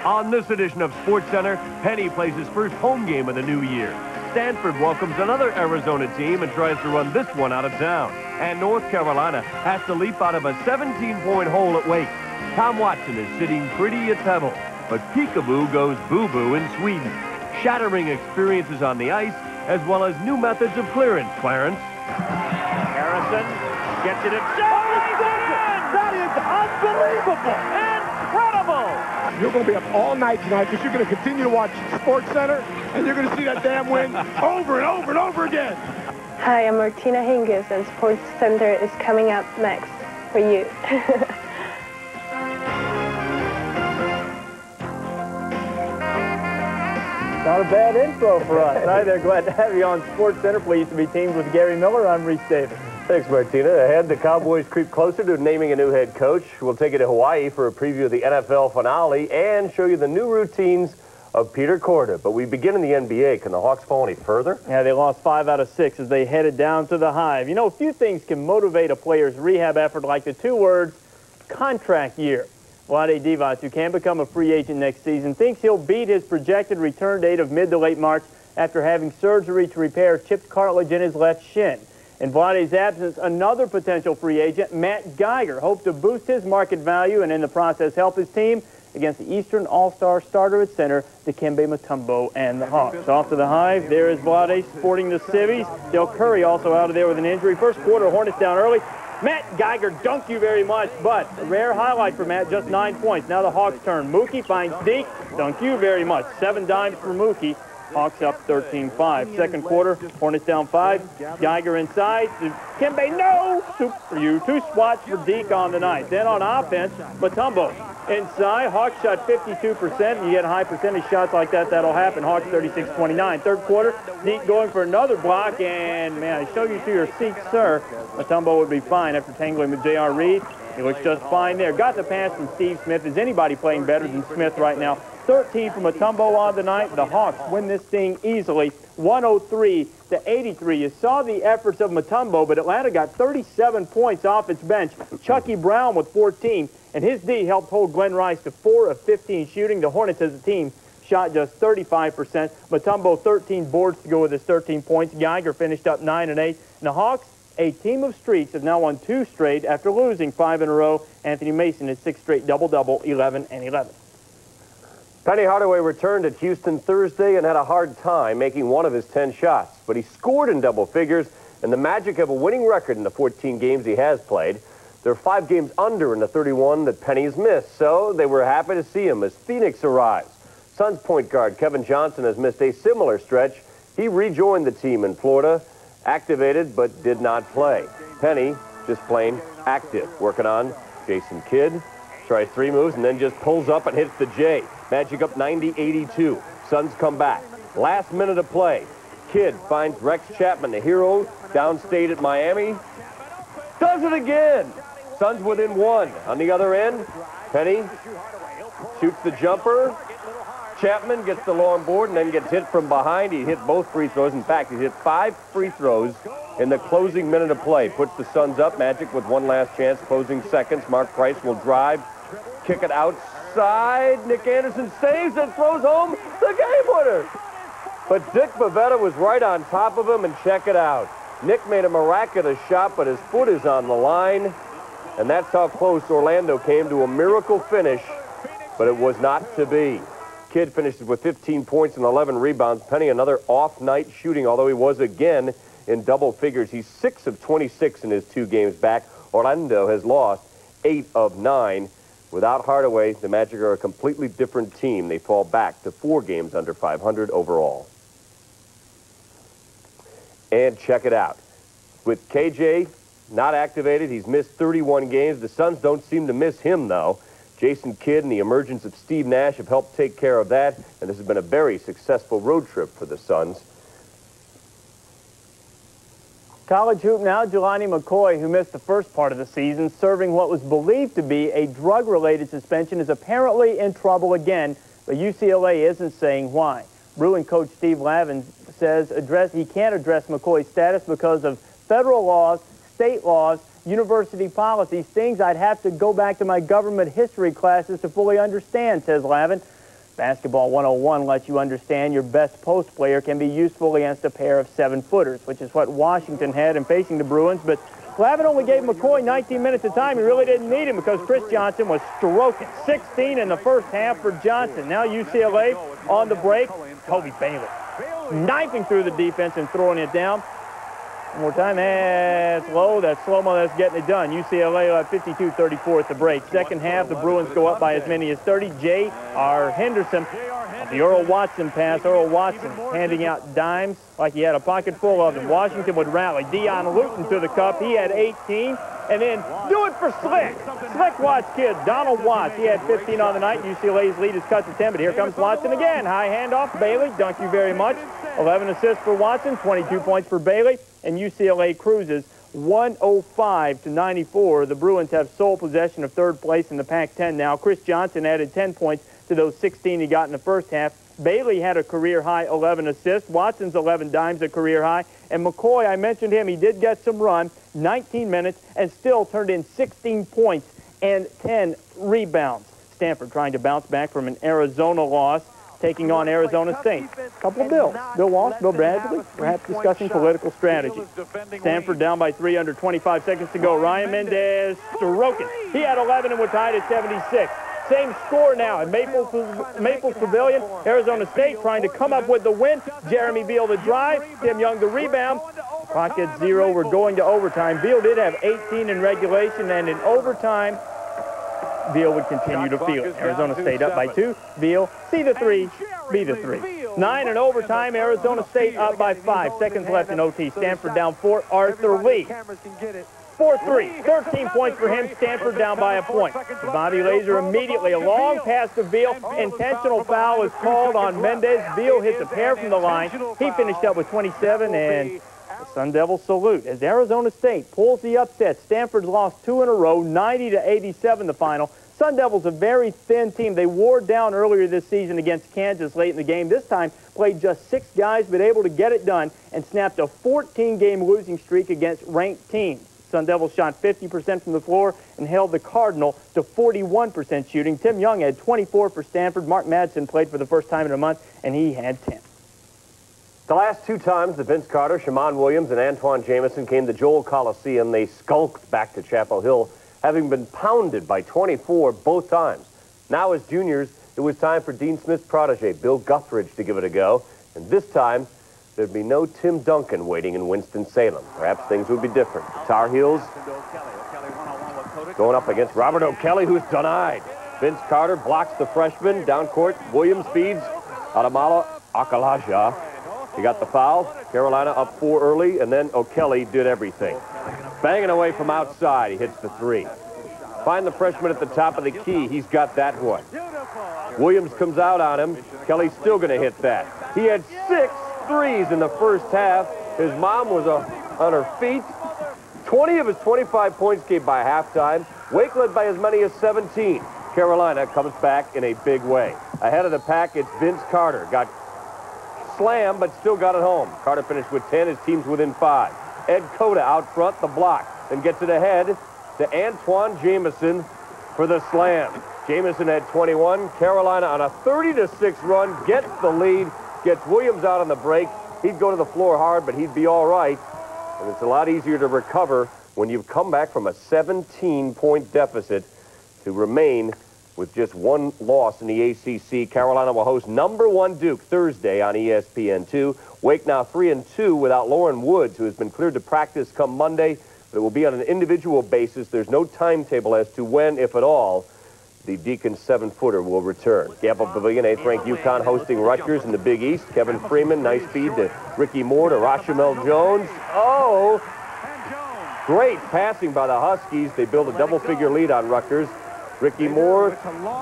On this edition of SportsCenter, Penny plays his first home game of the new year. Stanford welcomes another Arizona team and tries to run this one out of town. And North Carolina has to leap out of a 17-point hole at Wake. Tom Watson is sitting pretty at Pebble, but peekaboo goes boo-boo in Sweden. Shattering experiences on the ice, as well as new methods of clearance, Clarence. Harrison gets it himself. That is unbelievable. Incredible. You're going to be up all night tonight because you're going to continue to watch SportsCenter, and you're going to see that damn win over and over and over again. Hi, I'm Martina Hingis, and SportsCenter is coming up next for you. Not a bad intro for us. Hi there, glad to have you on SportsCenter. Pleased to be teamed with Gary Miller. I'm Rece Davis. Thanks, Martina. Ahead, the Cowboys creep closer to naming a new head coach. We'll take you to Hawaii for a preview of the NFL finale and show you the new routines of Peter Korda. But we begin in the NBA. Can the Hawks fall any further? Yeah, they lost 5 out of 6 as they headed down to the Hive. You know, a few things can motivate a player's rehab effort, like the 2 words, contract year. Vlade Divac, who can become a free agent next season, thinks he'll beat his projected return date of mid to late March after having surgery to repair chipped cartilage in his left shin. In Vlade's absence, another potential free agent, Matt Geiger, hoped to boost his market value and in the process help his team against the Eastern All-Star starter at center, Dikembe Mutombo and the Hawks. Off to the Hive, there is Vlade sporting the civvies. Del Curry also out of there with an injury. First quarter, Hornets down early. Matt Geiger dunked you very much, but a rare highlight for Matt, just 9 points. Now the Hawks turn. Mookie finds Deke, dunk you very much. 7 dimes for Mookie. Hawks up 13-5. Second quarter, Hornets down 5. Geiger inside. Dikembe, no! Soup for you. 2 swats for Deke on the night. Then on offense, Mutombo inside. Hawks shot 52%. You get high percentage shots like that, that'll happen. Hawks 36-29. Third quarter, Deke going for another block, and man, I show you to your seats, sir. Mutombo would be fine after tangling with J.R. Reed. He looks just fine there. Got the pass from Steve Smith. Is anybody playing better than Smith right now? 13 from Mutombo on the night. The Hawks win this thing easily, 103-83. You saw the efforts of Mutombo, but Atlanta got 37 points off its bench. Chucky Brown with 14, and his D helped hold Glenn Rice to 4 of 15 shooting. The Hornets as a team shot just 35%. Mutombo 13 boards to go with his 13 points. Geiger finished up 9 and 8. And the Hawks, a team of streaks, have now won 2 straight after losing 5 in a row. Anthony Mason is 6 straight double-double, 11 and 11. Penny Hardaway returned at Houston Thursday and had a hard time making 1 of his 10 shots, but he scored in double figures, and the Magic have a winning record in the 14 games he has played. They're 5 games under in the 31 that Penny's missed, so they were happy to see him as Phoenix arrives. Suns point guard Kevin Johnson has missed a similar stretch. He rejoined the team in Florida, activated but did not play. Penny just plain active, working on Jason Kidd. Tries 3 moves and then just pulls up and hits the J. Magic up 90-82. Suns come back. Last minute of play. Kidd finds Rex Chapman, the hero, downstate at Miami. Does it again. Suns within 1. On the other end, Penny shoots the jumper. Chapman gets the long board and then gets hit from behind. He hit both free throws. In fact, he hit 5 free throws in the closing minute of play. Puts the Suns up. Magic with 1 last chance, closing seconds. Mark Price will drive, kick it outside. Nick Anderson saves and throws home the game winner. But Dick Bavetta was right on top of him, and check it out. Nick made a miraculous shot, but his foot is on the line. And that's how close Orlando came to a miracle finish, but it was not to be. Kidd finishes with 15 points and 11 rebounds. Penny another off night shooting, although he was again in double figures. He's 6 of 26 in his 2 games back. Orlando has lost 8 of 9. Without Hardaway, the Magic are a completely different team. They fall back to 4 games under 500 overall. And check it out. With KJ not activated, he's missed 31 games. The Suns don't seem to miss him, though. Jason Kidd and the emergence of Steve Nash have helped take care of that, and this has been a very successful road trip for the Suns. College hoop now, Jelani McCoy, who missed the first part of the season, serving what was believed to be a drug-related suspension, is apparently in trouble again, but UCLA isn't saying why. Bruin coach Steve Lavin says he can't address McCoy's status because of federal laws, state laws, university policies, things I'd have to go back to my government history classes to fully understand, says Lavin. Basketball 101 lets you understand your best post player can be useful against a pair of 7-footers, which is what Washington had in facing the Bruins. But Glavin only gave McCoy 19 minutes of time. He really didn't need him because Chris Johnson was stroking. 16 in the first half for Johnson. Now UCLA on the break. Kobe Bailey knifing through the defense and throwing it down. One more time, that's low. That's slow-mo. That's getting it done. UCLA 52-34 at the break. Second half, the Bruins go up by as many as 30. J.R. Henderson, the Earl Watson pass. Earl Watson handing out dimes like he had a pocket full of them. Washington would rally. Dion Luton to the cup. He had 18. And then do it for Slick. Slick Watts kid, Donald Watts. He had 15 on the night. UCLA's lead is cut to 10, but here comes Watson again. High handoff, Bailey. Thank you very much. 11 assists for Watson, 22 points for Bailey, and UCLA cruises 105-94. The Bruins have sole possession of third place in the Pac-10 now. Chris Johnson added 10 points to those 16 he got in the first half. Bailey had a career-high 11 assists. Watson's 11 dimes, a career-high. And McCoy, I mentioned him, he did get some run, 19 minutes, and still turned in 16 points and 10 rebounds. Stanford trying to bounce back from an Arizona loss, taking on Arizona State. A couple of bills. Bill Walsh, Bill Bradley, perhaps discussing political strategy. Stanford down by 3 under 25 seconds to go. Ryan Mendez stroking. He had 11 and was tied at 76. Same score now at Maple Pavilion. Arizona State trying to come up with the win. Jeremy Beal the drive. Tim Young the rebound. Clock at 0. We're going to overtime. Beal did have 18 in regulation, and in overtime, Beal would continue to feel it. Arizona State up by 2. Beal, see the 3, be the 3. 9 in overtime. Arizona State up by 5. Seconds left in OT. Stanford down 4. Arthur Lee. 4-3. 13 points for him. Stanford down by a point. Bobby Laser immediately a long pass to Beal. Intentional foul is called on Mendez. Beal hits a pair from the line. He finished up with 27, and the Sun Devils salute as Arizona State pulls the upset. Stanford's lost 2 in a row, 90-87 the final. Sun Devils a very thin team. They wore down earlier this season against Kansas late in the game. This time played just 6 guys, but able to get it done and snapped a 14-game losing streak against ranked teams. Sun Devils shot 50% from the floor and held the Cardinal to 41% shooting. Tim Young had 24 for Stanford. Mark Madsen played for the first time in a month, and he had 10. The last 2 times that Vince Carter, Shammond Williams, and Antoine Jamison came to Joel Coliseum, they skulked back to Chapel Hill, having been pounded by 24 both times. Now as juniors, it was time for Dean Smith's protege, Bill Guthridge, to give it a go. And this time, there'd be no Tim Duncan waiting in Winston-Salem. Perhaps things would be different. The Tar Heels going up against Robert O'Kelly, who's denied. Vince Carter blocks the freshman. Down court, Williams feeds Adamala Akalaja. He got the foul. Carolina up 4 early, and then O'Kelly did everything. Banging away from outside, he hits the 3. Find the freshman at the top of the key. He's got that one. Williams comes out on him. Kelly's still going to hit that. He had 6 threes in the first half. His mom was on her feet. 20 of his 25 points came by halftime. Wake led by as many as 17. Carolina comes back in a big way. Ahead of the pack, it's Vince Carter. Got slammed, but still got it home. Carter finished with 10. His team's within 5. Ed Cota out front, the block. Then gets it ahead to Antoine Jamison for the slam. Jamison had 21. Carolina on a 30-6 run gets the lead. Gets Williams out on the break. He'd go to the floor hard, but he'd be all right. And it's a lot easier to recover when you've come back from a 17-point deficit to remain with just 1 loss in the ACC. Carolina will host #1 Duke Thursday on ESPN2. Wake now 3-2 without Lauren Woods, who has been cleared to practice come Monday, but it will be on an individual basis. There's no timetable as to when, if at all, the Deacons 7-footer will return. Gamble Pavilion, 8th-ranked UConn hosting Rutgers in the Big East. Kevin Freeman, nice feed to Ricky Moore to Rashamel Jones. Oh, great passing by the Huskies. They build a double-figure lead on Rutgers. Ricky Moore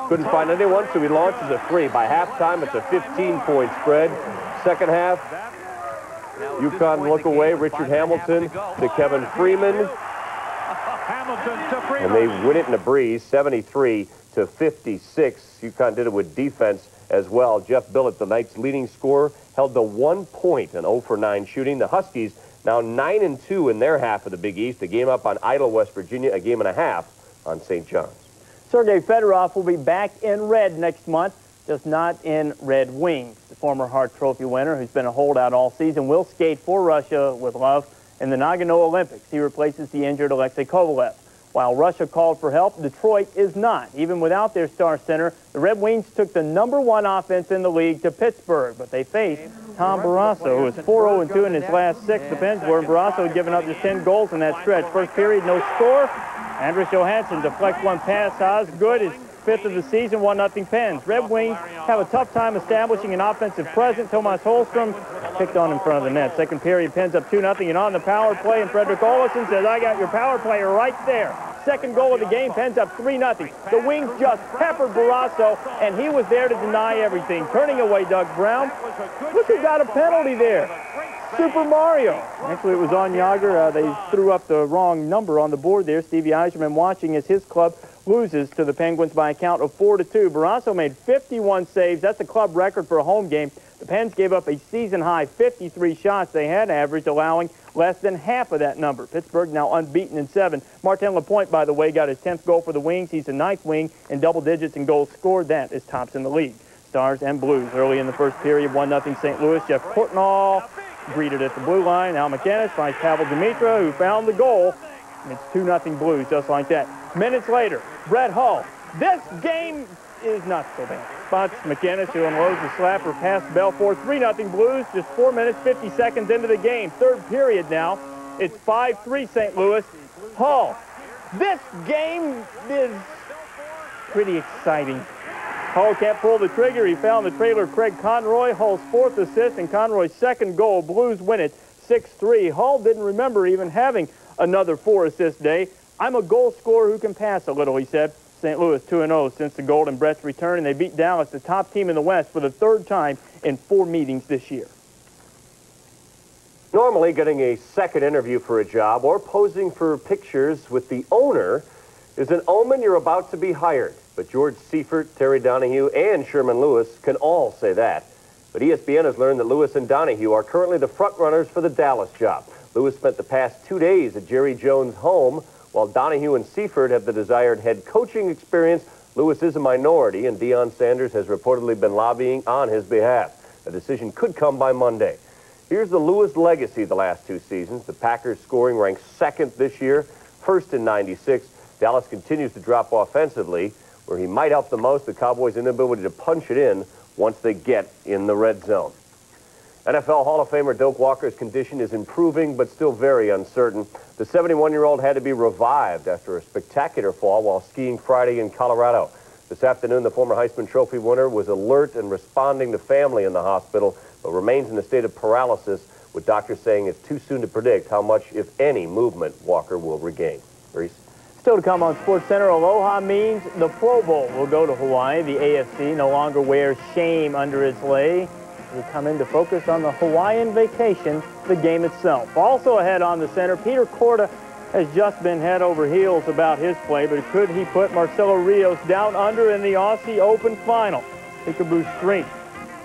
couldn't find anyone, so he launches a 3. By halftime, it's a 15-point spread. Second half, UConn look away. Richard Hamilton to Kevin Freeman. And they win it in a breeze, 73-56. UConn did it with defense as well. Jeff Billett, the night's leading scorer, held to 1 point and 0 for 9 shooting. The Huskies now 9-2 in their half of the Big East. A game up on Idle, West Virginia, a game and a half on St. John's. Sergei Fedorov will be back in red next month. just not in Red Wings. The former Hart Trophy winner, who's been a holdout all season, will skate for Russia with love in the Nagano Olympics. He replaces the injured Alexei Kovalev. While Russia called for help, Detroit is not. Even without their star center, the Red Wings took the #1 offense in the league to Pittsburgh, but they faced Tom Barrasso, who is 4-0-2 in his last 6. The Pens were, and Barrasso had given up just 10 goals in that stretch. First period, no score. Andrus Johansson deflects one pass. Osgood is 5th of the season, 1-0 Pens. Red Wings have a tough time establishing an offensive presence. Tomas Holmstrom picked on in front of the net. Second period, Pens up 2-0, and on the power play, and Fredrik Olsson says, I got your power player right there. Second goal of the game, Pens up 3-0. The Wings just peppered Barrasso, and he was there to deny everything. Turning away Doug Brown. Look who got a penalty there. Super Mario. Actually, it was on Yager. They threw up the wrong number on the board there. Stevie Yzerman watching as his club loses to the Penguins by a count of 4-2. Barrasso made 51 saves. That's a club record for a home game. The Pens gave up a season-high 53 shots. They had averaged, allowing less than half of that number. Pittsburgh now unbeaten in 7. Martin Lapointe, by the way, got his 10th goal for the Wings. He's the 9th wing in double digits in goals scored. That is tops in the league. Stars and Blues early in the first period, 1-0 St. Louis. Jeff Courtnall greeted at the blue line. Al McInnes finds Pavel Dimitra, who found the goal. And it's 2-0 Blues, just like that. Minutes later, Brett Hull. This game is not so bad. Spots McInnes, who unloads the slapper past Belfort. 3-0 Blues, just 4 minutes, 50 seconds into the game. Third period now. It's 5-3 St. Louis. Hull. This game is pretty exciting. Hull can't pull the trigger. He found the trailer Craig Conroy. Hull's 4th assist and Conroy's 2nd goal. Blues win it 6-3. Hull didn't remember even having another 4-assist day. I'm a goal scorer who can pass a little, he said. St. Louis 2-0 since the Golden Brett's return, and they beat Dallas, the top team in the West, for the 3rd time in 4 meetings this year. Normally, getting a second interview for a job or posing for pictures with the owner is an omen you're about to be hired. But George Seifert, Terry Donahue, and Sherman Lewis can all say that. But ESPN has learned that Lewis and Donahue are currently the front runners for the Dallas job. Lewis spent the past 2 days at Jerry Jones' home, while Donahue and Seifert have the desired head coaching experience. Lewis is a minority, and Deion Sanders has reportedly been lobbying on his behalf. A decision could come by Monday. Here's the Lewis legacy the last 2 seasons. The Packers scoring ranked 2nd this year, 1st in 96. Dallas continues to drop offensively. Where he might help the most, the Cowboys' inability to punch it in once they get in the red zone. NFL Hall of Famer Doak Walker's condition is improving, but still very uncertain. The 71-year-old had to be revived after a spectacular fall while skiing Friday in Colorado. This afternoon, the former Heisman Trophy winner was alert and responding to family in the hospital, but remains in a state of paralysis, with doctors saying it's too soon to predict how much, if any, movement Walker will regain. Rece? Still to come on SportsCenter, Aloha means the Pro Bowl will go to Hawaii. The AFC no longer wears shame under its lei. We come in to focus on the Hawaiian vacation, the game itself. Also ahead on the center, Peter Korda has just been head over heels about his play, but could he put Marcelo Rios down under in the Aussie Open final? Peekaboo Street,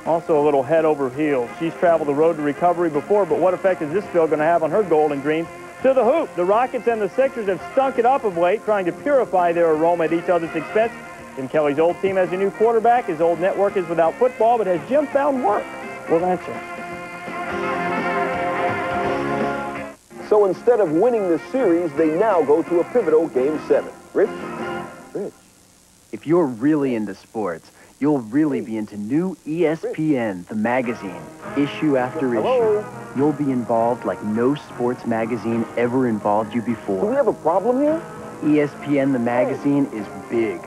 also a little head over heels. She's traveled the road to recovery before, but what effect is this field going to have on her Golden Dreams? To the hoop, the Rockets and the Sixers have stunk it up of late, trying to purify their aroma at each other's expense. Jim Kelly's old team has a new quarterback. His old network is without football, but has Jim found work? We'll answer. So instead of winning the series, they now go to a pivotal Game 7. Rich? If you're really into sports, you'll really be into new ESPN, the magazine, issue after issue. You'll be involved like no sports magazine ever involved you before. Do we have a problem here? ESPN, the magazine, is big.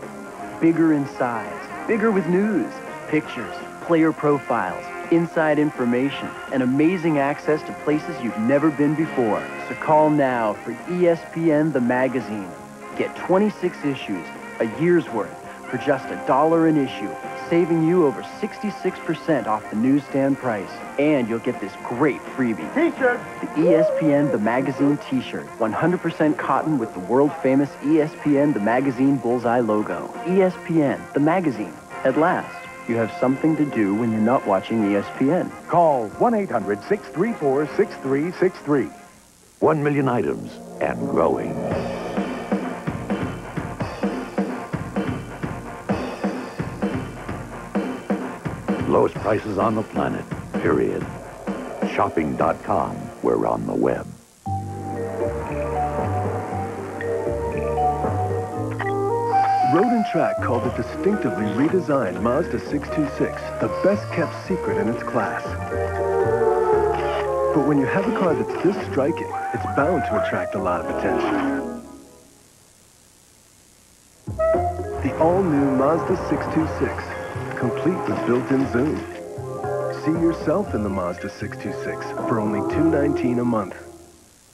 Bigger in size. Bigger with news, pictures, player profiles, inside information, and amazing access to places you've never been before. So call now for ESPN, the magazine. Get 26 issues, a year's worth, for just $1 an issue, saving you over 66% off the newsstand price. And you'll get this great freebie. T-shirt. The ESPN The Magazine T-shirt. 100% cotton with the world-famous ESPN The Magazine Bullseye logo. ESPN The Magazine. At last, you have something to do when you're not watching ESPN. Call 1-800-634-6363. 1 million items and growing. lowest prices on the planet, period. Shopping.com, we're on the web. Road and Track called the distinctively redesigned Mazda 626 the best-kept secret in its class. But when you have a car that's this striking, it's bound to attract a lot of attention. The all-new Mazda 626, complete with built-in zoom. See yourself in the Mazda 626 for only $219 a month.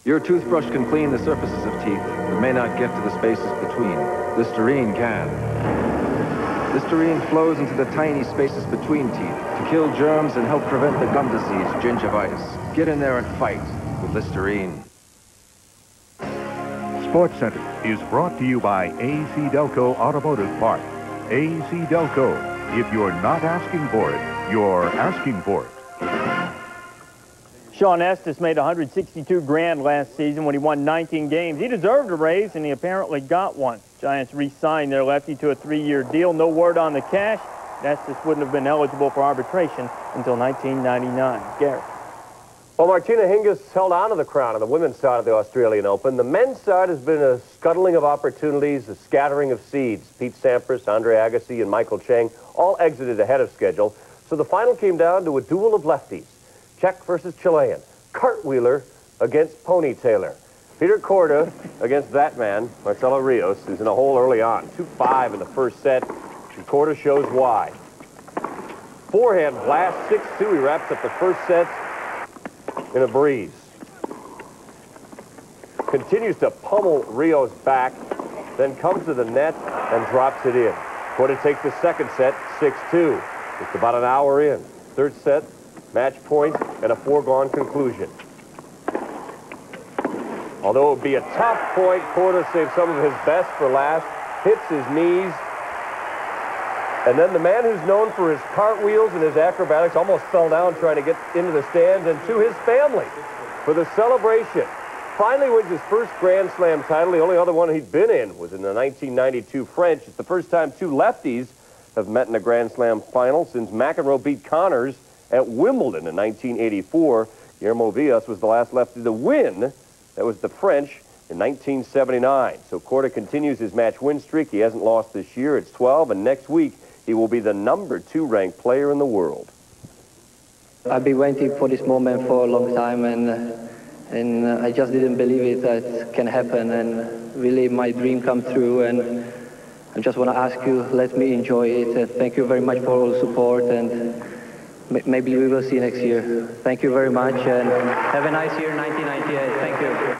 Your toothbrush can clean the surfaces of teeth, but may not get to the spaces between. Listerine can. Listerine flows into the tiny spaces between teeth to kill germs and help prevent the gum disease, gingivitis. Get in there and fight with Listerine. SportsCenter is brought to you by AC Delco Automotive Parts. AC Delco. If you're not asking for it, you're asking for it. Sean Estes made $162 grand last season when he won 19 games. He deserved a raise, and he apparently got one. Giants re-signed their lefty to a 3-year deal. No word on the cash. Estes wouldn't have been eligible for arbitration until 1999. Gary. Well, Martina Hingis held on to the crown on the women's side of the Australian Open. The men's side has been a scuttling of opportunities, a scattering of seeds. Pete Sampras, Andre Agassi, and Michael Chang all exited ahead of schedule. So the final came down to a duel of lefties. Czech versus Chilean. Cartwheeler against Ponytailer. Peter Korda against that man, Marcelo Rios, who's in a hole early on. 2-5 in the first set, and Korda shows why. Forehand blast, 6-2. He wraps up the first set in a breeze. Continues to pummel Rios back, then comes to the net and drops it in. Korda takes the second set, 6-2. It's about an hour in. Third set, match point, and a foregone conclusion. Although it would be a tough point, Korda saved some of his best for last, hits his knees, and then the man who's known for his cartwheels and his acrobatics almost fell down trying to get into the stands, and to his family for the celebration. Finally wins his first Grand Slam title. The only other one he'd been in was in the 1992 French. It's the first time two lefties have met in a Grand Slam final since McEnroe beat Connors at Wimbledon in 1984. Guillermo Villas was the last lefty to win. That was the French in 1979. So Korda continues his match win streak. He hasn't lost this year. It's 12, and next week he will be the #2 ranked player in the world. I've been waiting for this moment for a long time, and I just didn't believe it that it can happen, and really my dream come true. And I just want to ask you, let me enjoy it. Thank you very much for all the support, and maybe we will see you next year. Thank you very much, and have a nice year, 1998. Thank you.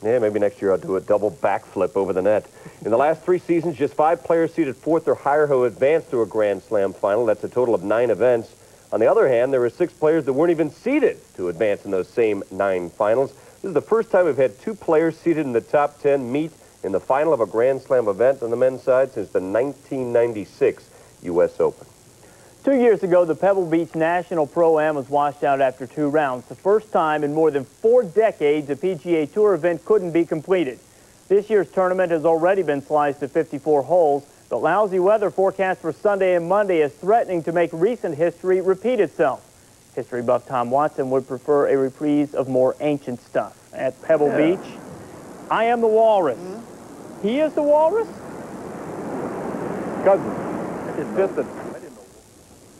Yeah, maybe next year I'll do a double backflip over the net. In the last 3 seasons, just 5 players seeded 4th or higher who advanced to a Grand Slam final. That's a total of 9 events. On the other hand, there were 6 players that weren't even seeded to advance in those same 9 finals. This is the first time we've had 2 players seeded in the top 10 meet in the final of a Grand Slam event on the men's side since the 1996 U.S. Open. 2 years ago, the Pebble Beach National Pro-Am was washed out after 2 rounds. The first time in more than 4 decades a PGA Tour event couldn't be completed. This year's tournament has already been sliced to 54 holes. The lousy weather forecast for Sunday and Monday is threatening to make recent history repeat itself. History buff Tom Watson would prefer a reprise of more ancient stuff. At Pebble Beach, I am the walrus. He is the walrus? Cousin. It's just a...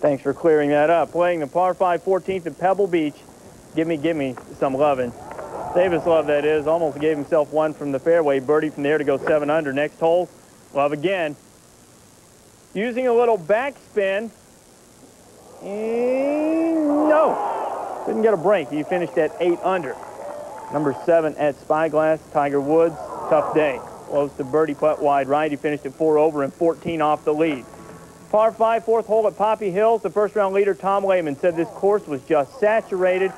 Thanks for clearing that up. Playing the par 5 14th at Pebble Beach. Give me some lovin'. Davis Love, that is, almost gave himself one from the fairway. Birdie from there to go 7 under. Next hole, Love again. Using a little backspin. No. Didn't get a break. He finished at 8 under. Number 7 at Spyglass. Tiger Woods, tough day. Close to birdie putt wide right. He finished at 4 over and 14 off the lead. Par 5, 4th hole at Poppy Hills. The first-round leader, Tom Lehman, said this course was just saturated.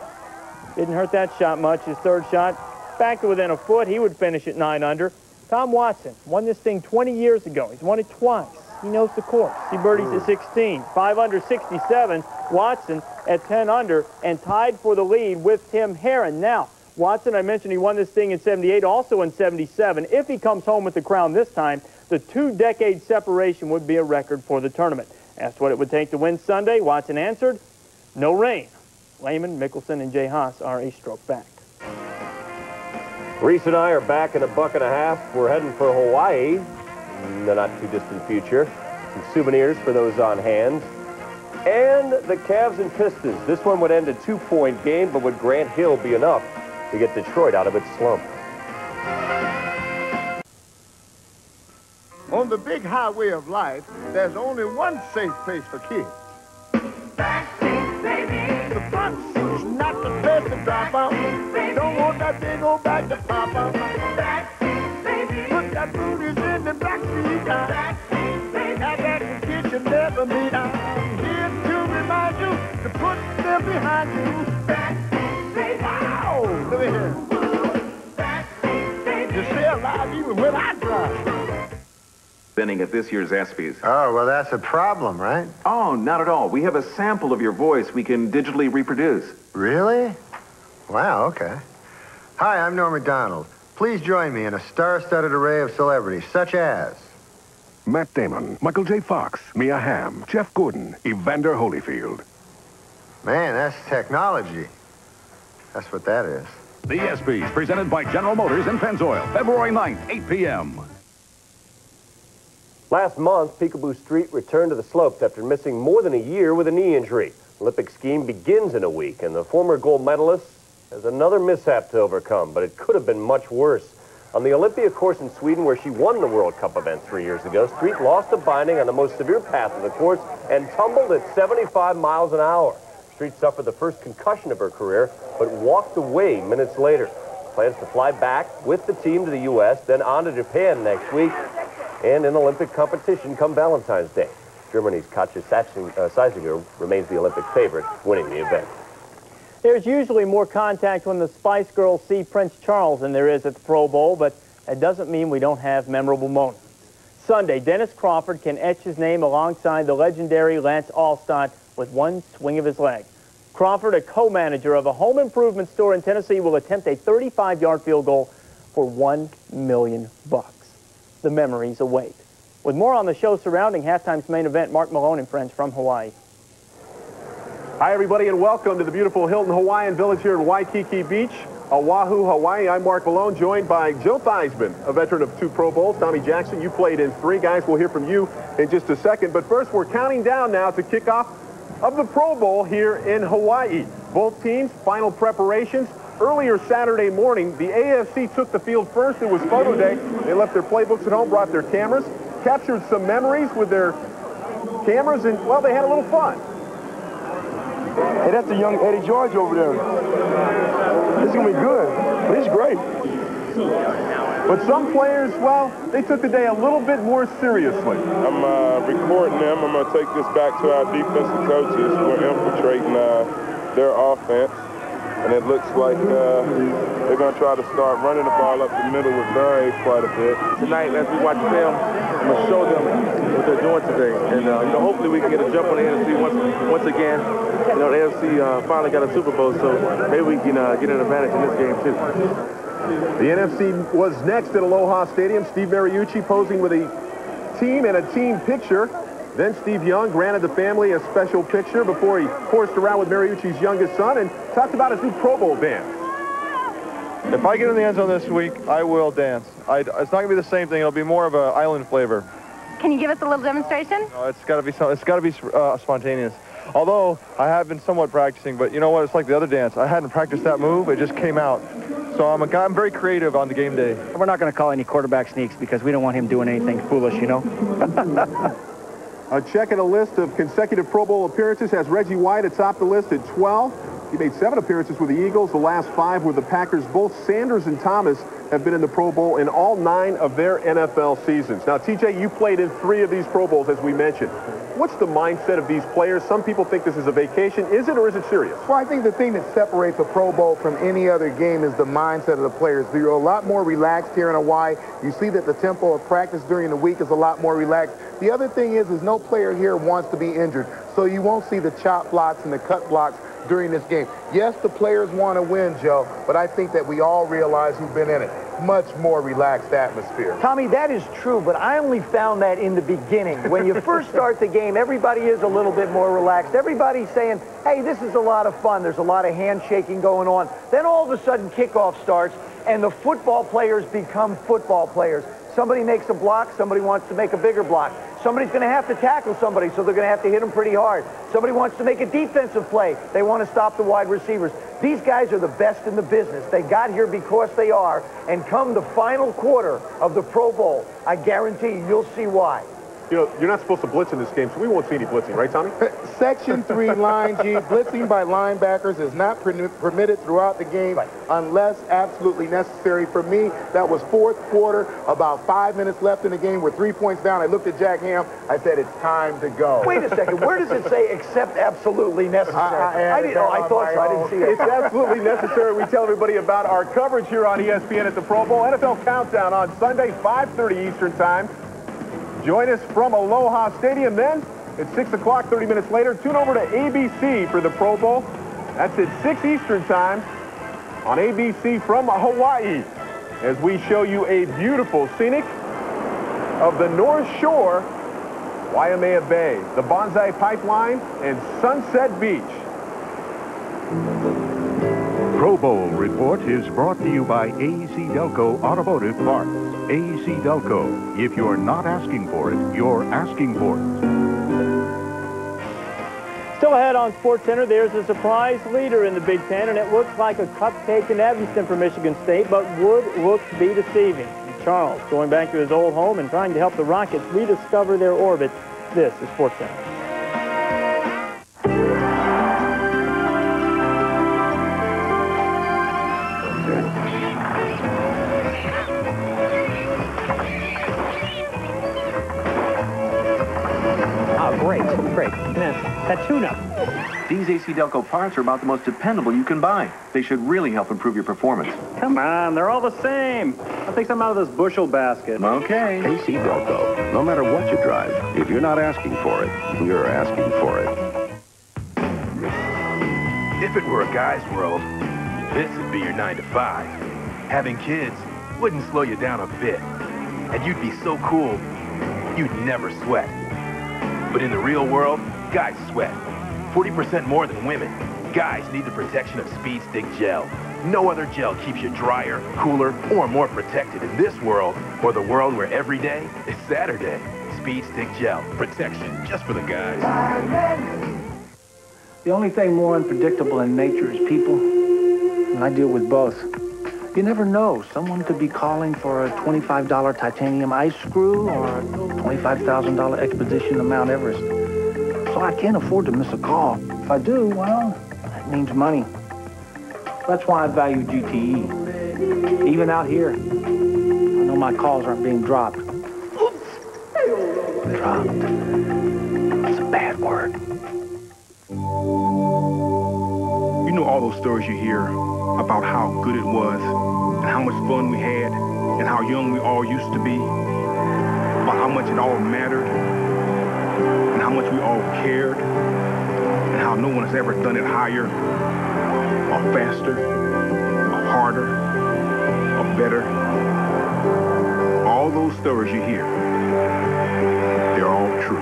Didn't hurt that shot much. His third shot, back to within a foot. He would finish at 9 under. Tom Watson won this thing 20 years ago. He's won it twice. He knows the course. He birdies at 16. 5 under 67. Watson at 10 under and tied for the lead with Tim Herron. Now, Watson, I mentioned he won this thing in 78, also in 77. If he comes home with the crown this time, the 2-decade separation would be a record for the tournament. Asked what it would take to win Sunday, Watson answered, no rain. Lehman, Mickelson, and Jay Haas are a stroke back. Rece and I are back in a buck and a half. We're heading for Hawaii in the not-too-distant future. Some souvenirs for those on hand. And the Cavs and Pistons. This one would end a 2-point game, but would Grant Hill be enough to get Detroit out of its slump? On the big highway of life, there's only one safe place for kids. Backseat, baby. The front seat's not the place to drop out. Don't want that big old bag to pop out. Backseat, baby. Put that booties in the backseat. Backseat, baby. Act like the kitchen never meet. I'm here to remind you to put them behind you. Backseat, baby. Wow! Look at here. Backseat, baby. You stay alive even when I drive. Spending at this year's ESPYs. Oh, well, that's a problem, right? Oh, not at all. We have a sample of your voice we can digitally reproduce. Really? Wow, okay. Hi, I'm Norm Macdonald. Please join me in a star-studded array of celebrities, such as... Matt Damon, Michael J. Fox, Mia Hamm, Jeff Gordon, Evander Holyfield. Man, that's technology. That's what that is. The ESPYs, presented by General Motors in Pennzoil, February 9th, 8 p.m. Last month, Peekaboo Street returned to the slopes after missing more than a year with a knee injury. Olympic skiing begins in a week, and the former gold medalist has another mishap to overcome, but it could have been much worse. On the Olympia course in Sweden, where she won the World Cup event 3 years ago, Street lost a binding on the most severe path of the course and tumbled at 75 miles an hour. Street suffered the first concussion of her career, but walked away minutes later. Plans to fly back with the team to the U.S., then on to Japan next week, and in Olympic competition come Valentine's Day. Germany's Katja Seisinger remains the Olympic favorite, winning the event. There's usually more contact when the Spice Girls see Prince Charles than there is at the Pro Bowl, but that doesn't mean we don't have memorable moments. Sunday, Dennis Crawford can etch his name alongside the legendary Lance Alstott with one swing of his leg. Crawford, a co-manager of a home improvement store in Tennessee, will attempt a 35-yard field goal for $1 million. The memories await. With more on the show surrounding halftime's main event, Mark Malone and friends from Hawaii. Hi, everybody, and welcome to the beautiful Hilton Hawaiian Village here in Waikiki Beach, Oahu, Hawaii. I'm Mark Malone, joined by Joe Theismann, a veteran of 2 Pro Bowls. Tommy Jackson, you played in 3. Guys, we'll hear from you in just a second. But first, we're counting down now to kickoff of the Pro Bowl here in Hawaii. Both teams, final preparations. Earlier Saturday morning, the AFC took the field first. It was photo day. They left their playbooks at home, brought their cameras, captured some memories with their cameras, and, well, they had a little fun. Hey, that's the young Eddie George over there. This is going to be good. He's great. But some players, well, they took the day a little bit more seriously. I'm recording them. I'm going to take this back to our defensive coaches. We're infiltrating their offense. And it looks like they're going to try to start running the ball up the middle with Barry quite a bit. Tonight, as we watch film, I'm going to show them what they're doing today. And, you know, hopefully we can get a jump on the NFC once again. You know, the AFC finally got a Super Bowl, so maybe we can get an advantage in this game, too. The NFC was next at Aloha Stadium. Steve Mariucci posing with a team and a team picture. Then Steve Young granted the family a special picture before he horsed around with Mariucci's youngest son and talked about his new Pro Bowl dance. If I get in the end zone this week, I will dance. It's not going to be the same thing. It'll be more of an island flavor. Can you give us a little demonstration? No, it's got to be spontaneous. Although I have been somewhat practicing, but you know what? It's like the other dance. I hadn't practiced that move. It just came out. So I'm very creative on the game day. We're not going to call any quarterback sneaks because we don't want him doing anything foolish, you know. A check at a list of consecutive Pro Bowl appearances has Reggie White atop the list at 12. He made 7 appearances with the Eagles, the last 5 with the Packers. Both Sanders and Thomas have been in the Pro Bowl in all 9 of their NFL seasons. Now, TJ, you played in 3 of these Pro Bowls, as we mentioned. What's the mindset of these players? Some people think this is a vacation. Is it, or is it serious? Well, I think the thing that separates a Pro Bowl from any other game is the mindset of the players. They're a lot more relaxed here in Hawaii. You see that the tempo of practice during the week is a lot more relaxed. The other thing is no player here wants to be injured, so you won't see the chop blocks and the cut blocks during this game. Yes, the players want to win, Joe, but I think that we all realize who've been in it. much more relaxed atmosphere. Tommy, that is true, but I only found that in the beginning. When you first start the game, everybody is a little bit more relaxed. Everybody's saying, hey, this is a lot of fun. There's a lot of handshaking going on. Then all of a sudden, kickoff starts, and the football players become football players. Somebody makes a block, somebody wants to make a bigger block. Somebody's going to have to tackle somebody, so they're going to have to hit them pretty hard. Somebody wants to make a defensive play. They want to stop the wide receivers. These guys are the best in the business. They got here because they are, and come the final quarter of the Pro Bowl, I guarantee you'll see why. You know, you're not supposed to blitz in this game, so we won't see any blitzing, right, Tommy? Section 3, line G, blitzing by linebackers is not permitted throughout the game unless absolutely necessary. For me, that was fourth quarter, about 5 minutes left in the game. We're 3 points down. I looked at Jack Ham. I said, it's time to go. Wait a second. Where does it say except absolutely necessary? I thought so. I didn't see it. It's absolutely necessary. We tell everybody about our coverage here on ESPN at the Pro Bowl. NFL Countdown on Sunday, 5:30 Eastern Time. Join us from Aloha Stadium then. At 6 o'clock, 30 minutes later, tune over to ABC for the Pro Bowl. That's at 6 Eastern Time on ABC from Hawaii as we show you a beautiful scenic of the North Shore, Waimea Bay, the Bonsai Pipeline, and Sunset Beach. Pro Bowl Report is brought to you by AC Delco Automotive Parts. AC Delco. If you're not asking for it, you're asking for it. Still ahead on SportsCenter, there's a surprise leader in the Big Ten, and it looks like a cupcake in Evanston for Michigan State, but would look to be deceiving. Charles going back to his old home and trying to help the Rockets rediscover their orbit. This is SportsCenter. Great. That tune-up. These AC Delco parts are about the most dependable you can buy. They should really help improve your performance. Come on, they're all the same. I'll take some out of this bushel basket. Okay. AC Delco. No matter what you drive, if you're not asking for it, you're asking for it. If it were a guy's world, this would be your 9 to 5. Having kids wouldn't slow you down a bit. And you'd be so cool, you'd never sweat. But in the real world, guys sweat. 40% more than women. Guys need the protection of Speed Stick Gel. No other gel keeps you drier, cooler, or more protected in this world, or the world where every day is Saturday. Speed Stick Gel. Protection just for the guys. The only thing more unpredictable in nature is people, and I deal with both. You never know. Someone could be calling for a $25 titanium ice screw or a $25,000 expedition to Mount Everest. So I can't afford to miss a call. If I do, well, that means money. That's why I value GTE. Even out here, I know my calls aren't being dropped. Dropped. That's a bad word. You know all those stories you hear about how good it was and how much fun we had and how young we all used to be, about how much it all mattered and how much we all cared and how no one has ever done it higher or faster or harder or better. All those stories you hear, they're all true.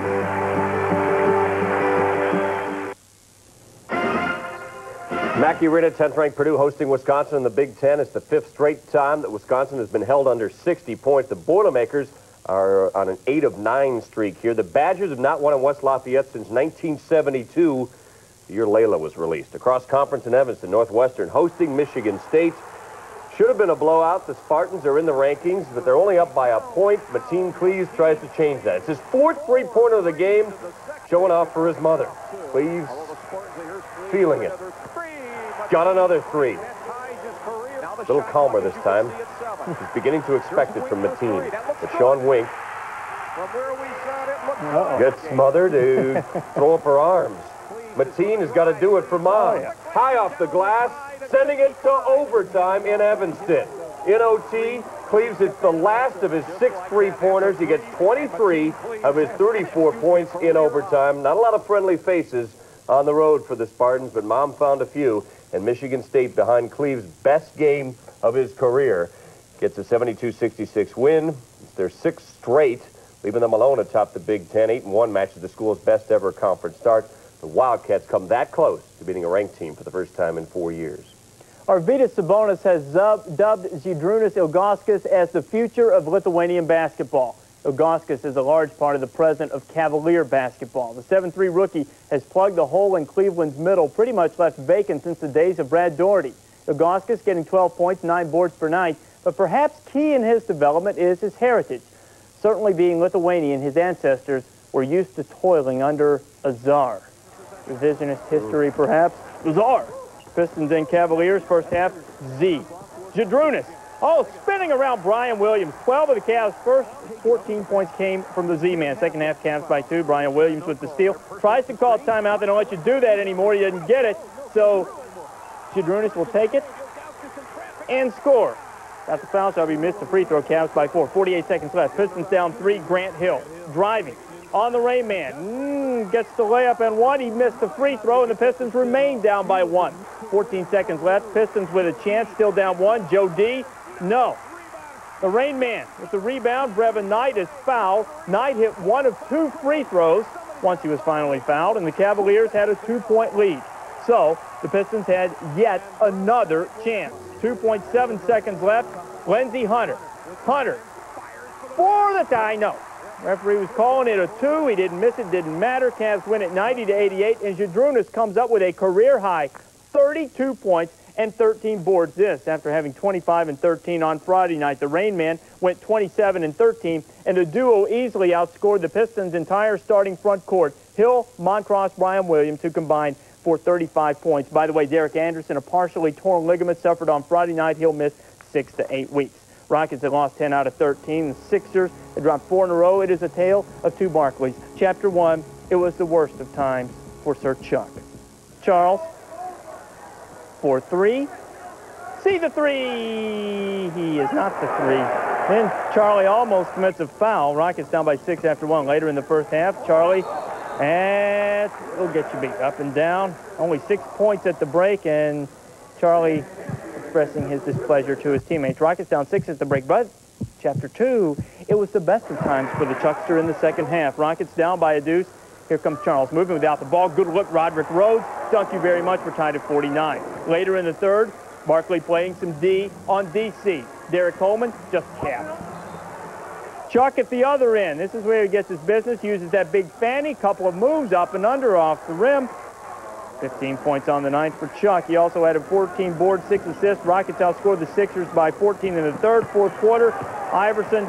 Mackey Arena, 10th ranked Purdue hosting Wisconsin in the Big Ten. It's the 5th straight time that Wisconsin has been held under 60 points. The Boilermakers are on an 8 of 9 streak here. The Badgers have not won in West Lafayette since 1972, the year Layla was released. Across conference in Evanston, Northwestern hosting Michigan State. Should have been a blowout. The Spartans are in the rankings, but they're only up by a point. Mateen Cleaves tries to change that. It's his 4th three-pointer of the game, showing off for his mother. Cleaves feeling it. Got another 3. A little calmer this time. He's beginning to expect it from Mateen. But Sean Wink gets smothered to throw up her arms. Mateen has got to do it for Mom. High off the glass, sending it to overtime in Evanston. In OT, Cleaves hits the last of his 6 three-pointers. He gets 23 of his 34 points in overtime. Not a lot of friendly faces on the road for the Spartans, but Mom found a few. And Michigan State behind Cleaves' best game of his career. gets a 72-66 win. It's their 6th straight, leaving them alone atop the Big Ten. 8-1 matches the school's best ever conference start. The Wildcats come that close to beating a ranked team for the first time in 4 years. Arvydas Sabonis has dubbed Žydrūnas Ilgauskas as the future of Lithuanian basketball. Ilgauskas is a large part of the present of Cavalier basketball. The 7'3" rookie has plugged the hole in Cleveland's middle, pretty much left vacant since the days of Brad Daugherty. Ilgauskas getting 12 points, 9 boards per night, but perhaps key in his development is his heritage. Certainly being Lithuanian, his ancestors were used to toiling under a czar. Revisionist history, perhaps. The czar. Pistons and Cavaliers, first half, Z. Žydrūnas. Oh, spinning around Brian Williams. 12 of the Cavs' first 14 points came from the Z-man. Second half, Cavs by 2. Brian Williams with the steal. Tries to call timeout. They don't let you do that anymore. He doesn't get it. So Žydrūnas will take it and score. Got the foul, so he missed the free throw. Cavs by 4. 48 seconds left. Pistons down 3. Grant Hill driving on the Rain Man. Gets the layup and 1. He missed the free throw, and the Pistons remain down by 1. 14 seconds left. Pistons with a chance, still down 1. Joe D. No. The Rain Man with the rebound. Brevin Knight is fouled. Knight hit 1 of 2 free throws once he was finally fouled, and the Cavaliers had a 2-point lead. So the Pistons had yet another chance. 2.7 seconds left. Lindsey Hunter. Hunter for the tie. No. Referee was calling it a 2. He didn't miss it. Didn't matter. Cavs win it 90-88, and Žydrūnas comes up with a career-high 32 points and 13 boards. This after having 25 and 13 on Friday night. The Rain Man went 27 and 13, and the duo easily outscored the Pistons' entire starting front court. Hill, Moncrief, Brian Williams, who combined for 35 points. By the way, Derek Anderson, a partially torn ligament, suffered on Friday night. He'll miss 6 to 8 weeks. Rockets have lost 10 out of 13. The Sixers have dropped 4 in a row. It is a tale of 2 Barclays. Chapter 1, it was the worst of times for Sir Chuck. Charles, for 3. See the 3. He is not the 3. Then Charlie almost commits a foul. Rockets down by 6 after 1. Later in the first half, Charlie, and he'll get you beat up and down. Only 6 points at the break, and Charlie expressing his displeasure to his teammates. Rockets down 6 at the break, but Chapter 2, it was the best of times for the Chuckster in the second half. Rockets down by a deuce. Here comes Charles, moving without the ball. Good look, Roderick Rhodes. Thank you very much. We're tied at 49. Later in the third, Barkley playing some D on DC. Derek Coleman just capped. Chuck at the other end. This is where he gets his business. Uses that big fanny. Couple of moves up and under off the rim. 15 points on the night for Chuck. He also had a 14 boards, 6 assists. Rockets outscored the Sixers by 14 in the third. Fourth quarter, Iverson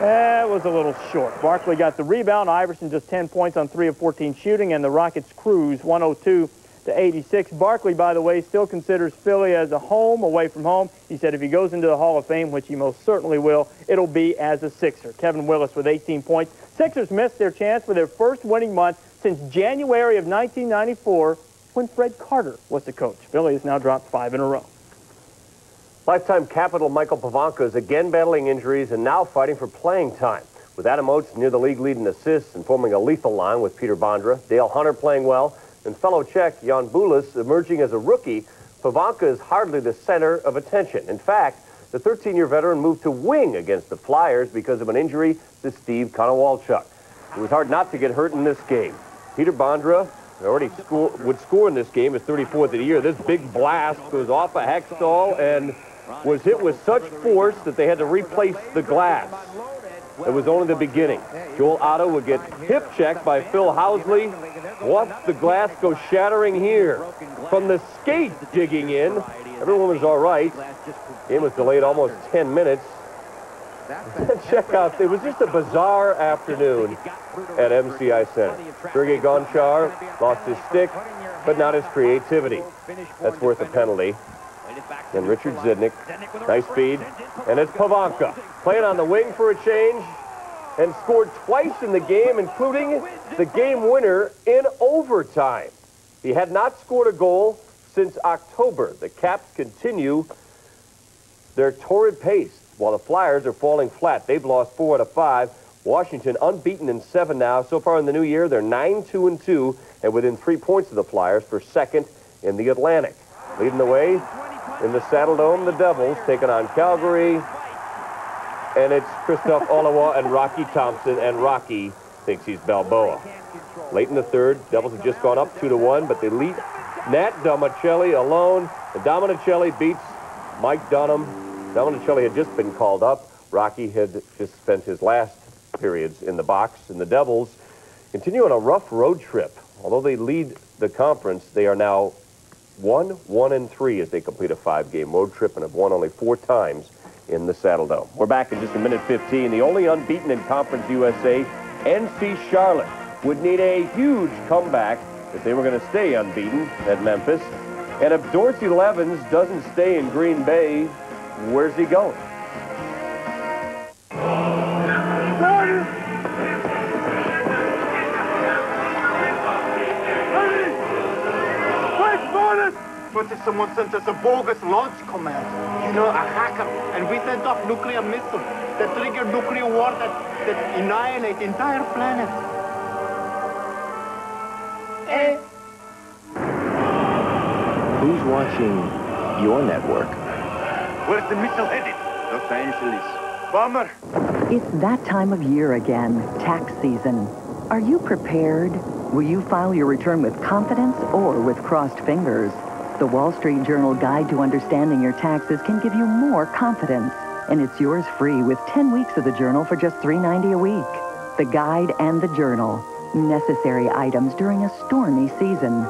was a little short. Barkley got the rebound. Iverson just 10 points on 3 of 14 shooting, and the Rockets cruise 102-86. Barkley, by the way, still considers Philly as a home, away from home. He said if he goes into the Hall of Fame, which he most certainly will, it'll be as a Sixer. Kevin Willis with 18 points. Sixers missed their chance for their first winning month since January of 1994, when Fred Carter was the coach. Philly has now dropped 5 in a row. Lifetime capital Michael Pavanka is again battling injuries and now fighting for playing time. With Adam Oates near the league lead in assists and forming a lethal line with Peter Bondra, Dale Hunter playing well, and fellow Czech Jan Bulis emerging as a rookie, Pavanka is hardly the center of attention. In fact, the 13-year veteran moved to wing against the Flyers because of an injury to Steve Konowalchuk. It was hard not to get hurt in this game. Peter Bondra would score in this game, his 34th of the year. This big blast goes off a Hextall and was hit with such force that they had to replace the glass. It was only the beginning. Joel Otto would get hip checked by Phil Housley. Watch the glass go shattering here. From the skate digging in, everyone was all right. Game was delayed almost 10 minutes. Check out, it was just a bizarre afternoon at MCI Center. Sergei Gonchar lost his stick, but not his creativity. That's worth a penalty. And Richard Zidnik, nice speed. And it's Pavanka, playing on the wing for a change, and scored twice in the game, including the game winner in overtime. He had not scored a goal since October. The Caps continue their torrid pace, while the Flyers are falling flat. They've lost 4 out of 5. Washington unbeaten in 7 now. So far in the new year, they're 9-2-2 and within 3 points of the Flyers for second in the Atlantic. Leading the way in the Saddle Dome, the Devils taking on Calgary. and it's Christoph Olawa and Rocky Thompson, and Rocky thinks he's Balboa. Late in the third, Devils have just gone up 2-1, but they lead Nat Dominicelli alone. And Dominicelli beats Mike Dunham. Dominicelli had just been called up. Rocky had just spent his last periods in the box, and the Devils continue on a rough road trip. Although they lead the conference, they are now 1-1-3 as they complete a 5-game road trip and have won only 4 times in the Saddle Dome. We're back in just a minute 15. The only unbeaten in Conference USA, NC Charlotte, would need a huge comeback if they were going to stay unbeaten at Memphis. And if Dorsey Levens doesn't stay in Green Bay, where's he going? But someone sent us a bogus launch command. You know, a hacker. And we sent off nuclear missiles that trigger nuclear war that annihilate entire planet. Who's watching your network? Where's the missile headed? Los Angeles. Bomber. It's that time of year again, tax season. Are you prepared? Will you file your return with confidence or with crossed fingers? The Wall Street Journal Guide to Understanding Your Taxes can give you more confidence. And it's yours free with 10 weeks of the journal for just $3.90 a week. The Guide and the Journal. Necessary items during a stormy season.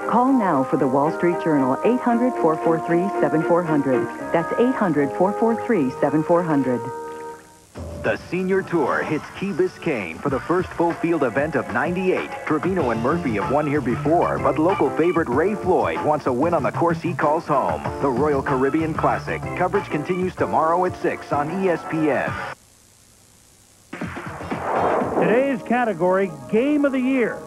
Call now for the Wall Street Journal, 800-443-7400. That's 800-443-7400. The Senior Tour hits Key Biscayne for the first full field event of '98. Trevino and Murphy have won here before, but local favorite Ray Floyd wants a win on the course he calls home, the Royal Caribbean Classic. Coverage continues tomorrow at 6 on ESPN. Today's category, Game of the Year.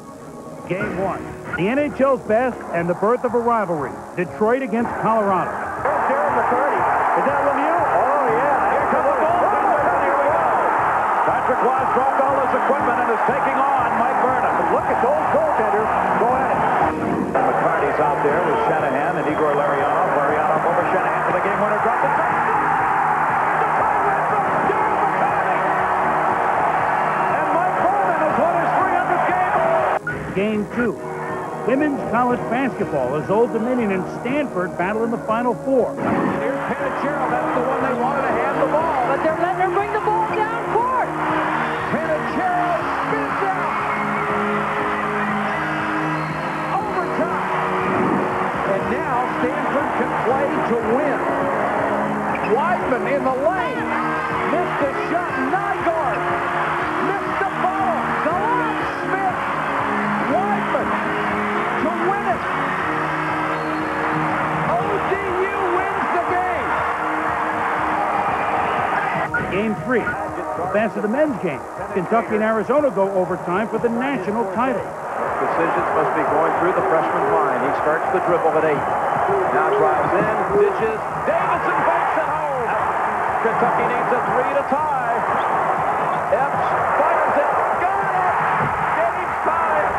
Game 1. The NHL's best and the birth of a rivalry. Detroit against Colorado. Darren McCarty. Is that Lemieux? Oh, yeah. Here comes the goal. Here we go. Patrick Roy dropped all his equipment and is taking on Mike Vernon. Look at those goaltenders. Go at it. McCarty's out there with Shanahan and Igor Larionov. Larionov over Shanahan for the game winner. Dropped it. And Mike Vernon has won his 300th game. Game 2. Women's college basketball as Old Dominion and Stanford battle in the Final Four. Here's Panachero. That's the one they wanted to hand the ball. But they're letting her bring the ball down court. Panachero spins out. Overtime. And now Stanford can play to win. Weidman in the lane. Missed the shot. Nygaard. Missed the ball. Go on, Smith. Weidman to win it. ODU wins the game. Game 3. Advance to the men's game. Kentucky and Arizona go overtime for the national title. Decisions must be going through the freshman line. He starts the dribble at 8. Now drives in, ditches. Davidson banks it home. Kentucky needs a 3 to tie. Epps fires it. Got it. Game tied.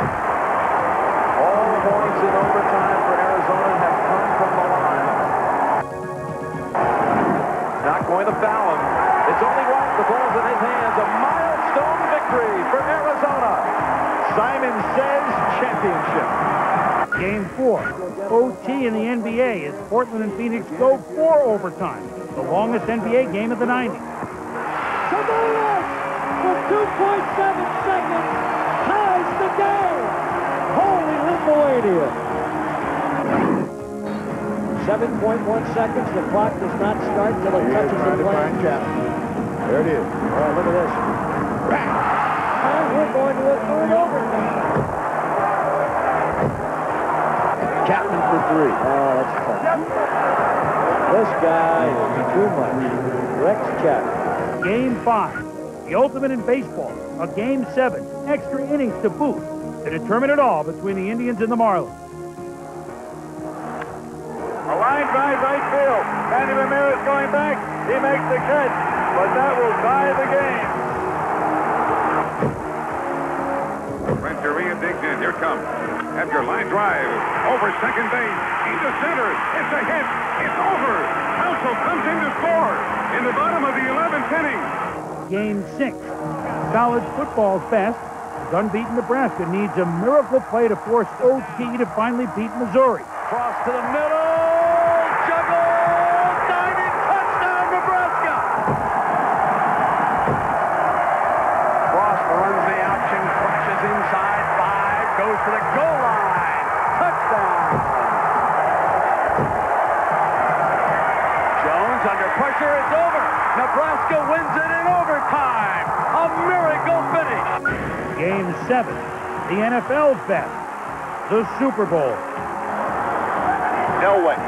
All points in overtime for Arizona have come from the line. Not going to foul him. It's only right. The ball's in his hands. A milestone victory for Arizona. Simon says championship. Game 4. OT in the NBA as Portland and Phoenix go for overtime. The longest NBA game of the 90s. Sabonis for 2.7 seconds ties the game. Holy Lithuania. 7.1 seconds. The clock does not start till it touches the plane. There it is. Oh, look at this. And we're going to a third overtime. Chapman for 3. Oh, that's tough. This guy is too much. Rex Chapman. Game 5. The ultimate in baseball. A Game 7. Extra innings to boot to determine it all between the Indians and the Marlins. A line drive right field. Manny Ramirez going back. He makes the catch, but that will tie the game. Renteria digs in. Here comes. After line drive. Over second base. Into center. It's a hit. It's over. Council comes in to score. In the bottom of the 11th inning. Game 6. College football's best. The unbeaten Nebraska needs a miracle play to force OT to finally beat Missouri. Cross to the middle. Juggled. Diving touchdown, Nebraska. Frost runs the option. Crushes inside 5. Goes to the goal line. Touchdown. Jones under pressure. It's over. Nebraska wins it in overtime. A miracle finish. Game 7. The NFL's best. The Super Bowl. Elway.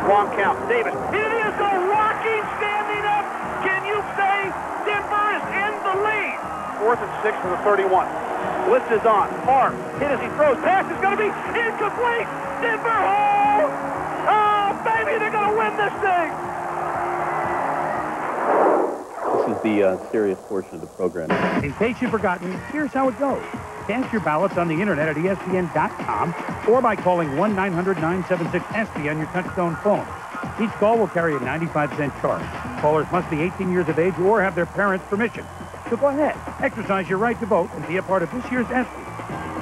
Long count. Davis. It is a rocking standing up. Can you say Denver is in the lead? 4th and 6 from the 31. Blitz is on. Mark. Hit as he throws. Pass is going to be incomplete. Denver home. Oh, baby, they're going to win this thing. This is the serious portion of the program. In case you've forgotten, here's how it goes. Cast your ballots on the internet at ESPN.com or by calling 1-900-976-ESPN on your touchtone phone. Each call will carry a 95-cent charge. Callers must be 18 years of age or have their parents' permission. So go ahead, exercise your right to vote and be a part of this year's ESPY.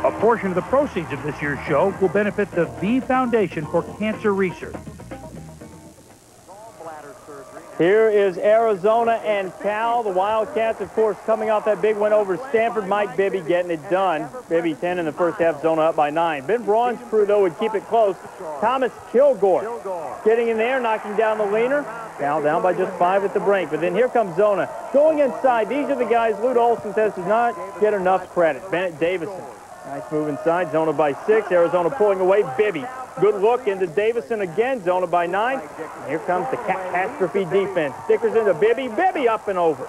A portion of the proceeds of this year's show will benefit the V Foundation for Cancer Research. Here is Arizona and Cal. The Wildcats, of course, coming off that big win over Stanford. Mike Bibby getting it done. Bibby 10 in the first half, Zona up by 9. Ben Braun's crew, though, would keep it close. Thomas Kilgore getting in there, knocking down the leaner. Cal down by just 5 at the break. But then here comes Zona. Going inside, these are the guys Lute Olson says does not get enough credit. Bennett Davison. Nice move inside, Zona by 6. Arizona pulling away, Bibby. Good look into Davison again, Zona by 9. And here comes the catastrophe defense. Stickers into Bibby. Bibby up and over.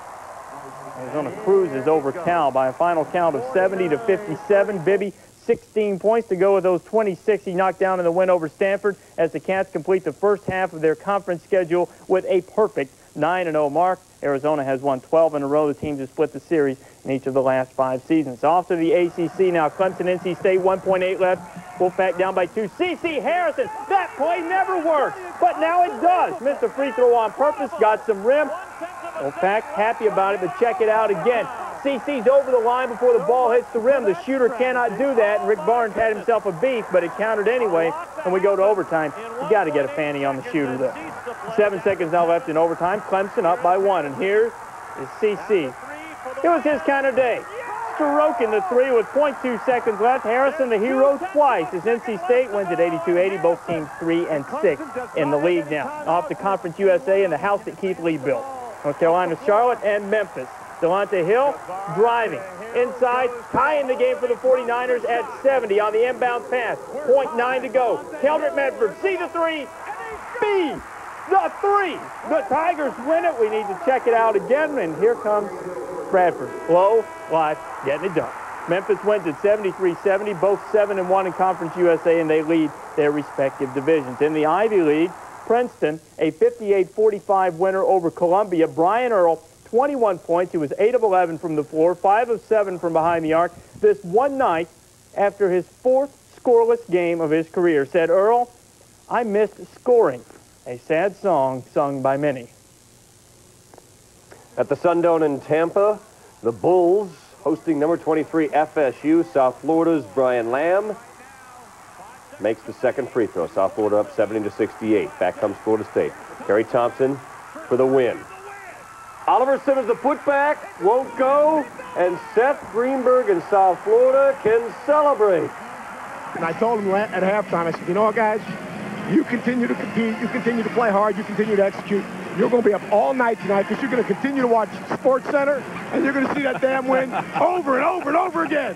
Arizona cruises over Cal by a final count of 70-57. Bibby, 16 points to go with those 26 he knocked down in the win over Stanford as the Cats complete the first half of their conference schedule with a perfect 9-0 mark. Arizona has won 12 in a row. The teams have split the series in each of the last 5 seasons. Off to the ACC now. Clemson, NC State, 1.8 left. Wolfpack down by 2. C.C. Harrison, that play never worked, but now it does. Missed a free throw on purpose, got some rim. Wolfpack happy about it, but check it out again. C.C.'s over the line before the ball hits the rim. The shooter cannot do that, and Rick Barnes had himself a beef, but it counted anyway, and we go to overtime. You got to get a fanny on the shooter there. 7 seconds now left in overtime. Clemson up by 1, and here is C.C. It was his kind of day. Stroking the 3 with 0.2 seconds left. Harrison, the hero, twice as NC State wins at 82-80. Both teams 3 and 6 in the league now. Off to Conference USA and the house that Keith Lee built. North Carolina, Charlotte, and Memphis. Delonte Hill driving inside, tying the game for the 49ers at 70 on the inbound pass. 0.9 to go. Keldrick Medford, see the 3. B, the 3. The Tigers win it. We need to check it out again, and here comes Bradford. Low, live, getting it done. Memphis wins at 73-70, both 7-1 in Conference USA, and they lead their respective divisions. In the Ivy League, Princeton, a 58-45 winner over Columbia. Brian Earl, 21 points. He was 8 of 11 from the floor, 5 of 7 from behind the arc. This one night after his 4th scoreless game of his career, said, "Earl, I missed scoring." A sad song sung by many. At the Sundome in Tampa, the Bulls hosting number 23 FSU. South Florida's Brian Lamb makes the second free throw. South Florida up 70-68. Back comes Florida State. Kerry Thompson for the win. Oliver Simmons, the putback, won't go, and Seth Greenberg in South Florida can celebrate. And I told him at halftime, I said, you know what, guys? You continue to compete, you continue to play hard, you continue to execute. You're going to be up all night tonight because you're going to continue to watch SportsCenter, and you're going to see that damn win over and over and over again.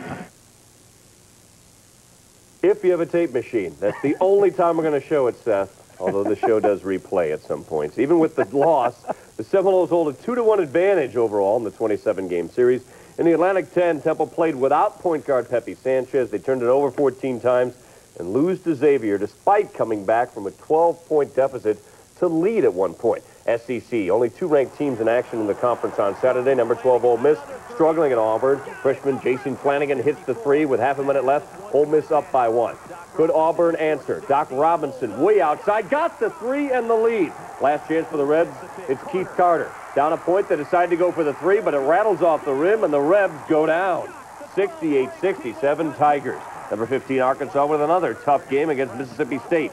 If you have a tape machine, that's the only time we're going to show it, Seth, although the show does replay at some points. Even with the loss, the Seminoles hold a 2-1 advantage overall in the 27-game series. In the Atlantic 10, Temple played without point guard Pepe Sanchez. They turned it over 14 times and lose to Xavier despite coming back from a 12-point deficit to lead at one point. SEC, only 2 ranked teams in action in the conference on Saturday. Number 12, Ole Miss, struggling at Auburn. Freshman Jason Flanagan hits the 3 with half a minute left. Ole Miss up by 1. Could Auburn answer? Doc Robinson way outside, got the three and the lead. Last chance for the Rebs, it's Keith Carter. Down a point, they decide to go for the three, but it rattles off the rim, and the Rebs go down. 68-67 Tigers. Number 15, Arkansas, with another tough game against Mississippi State.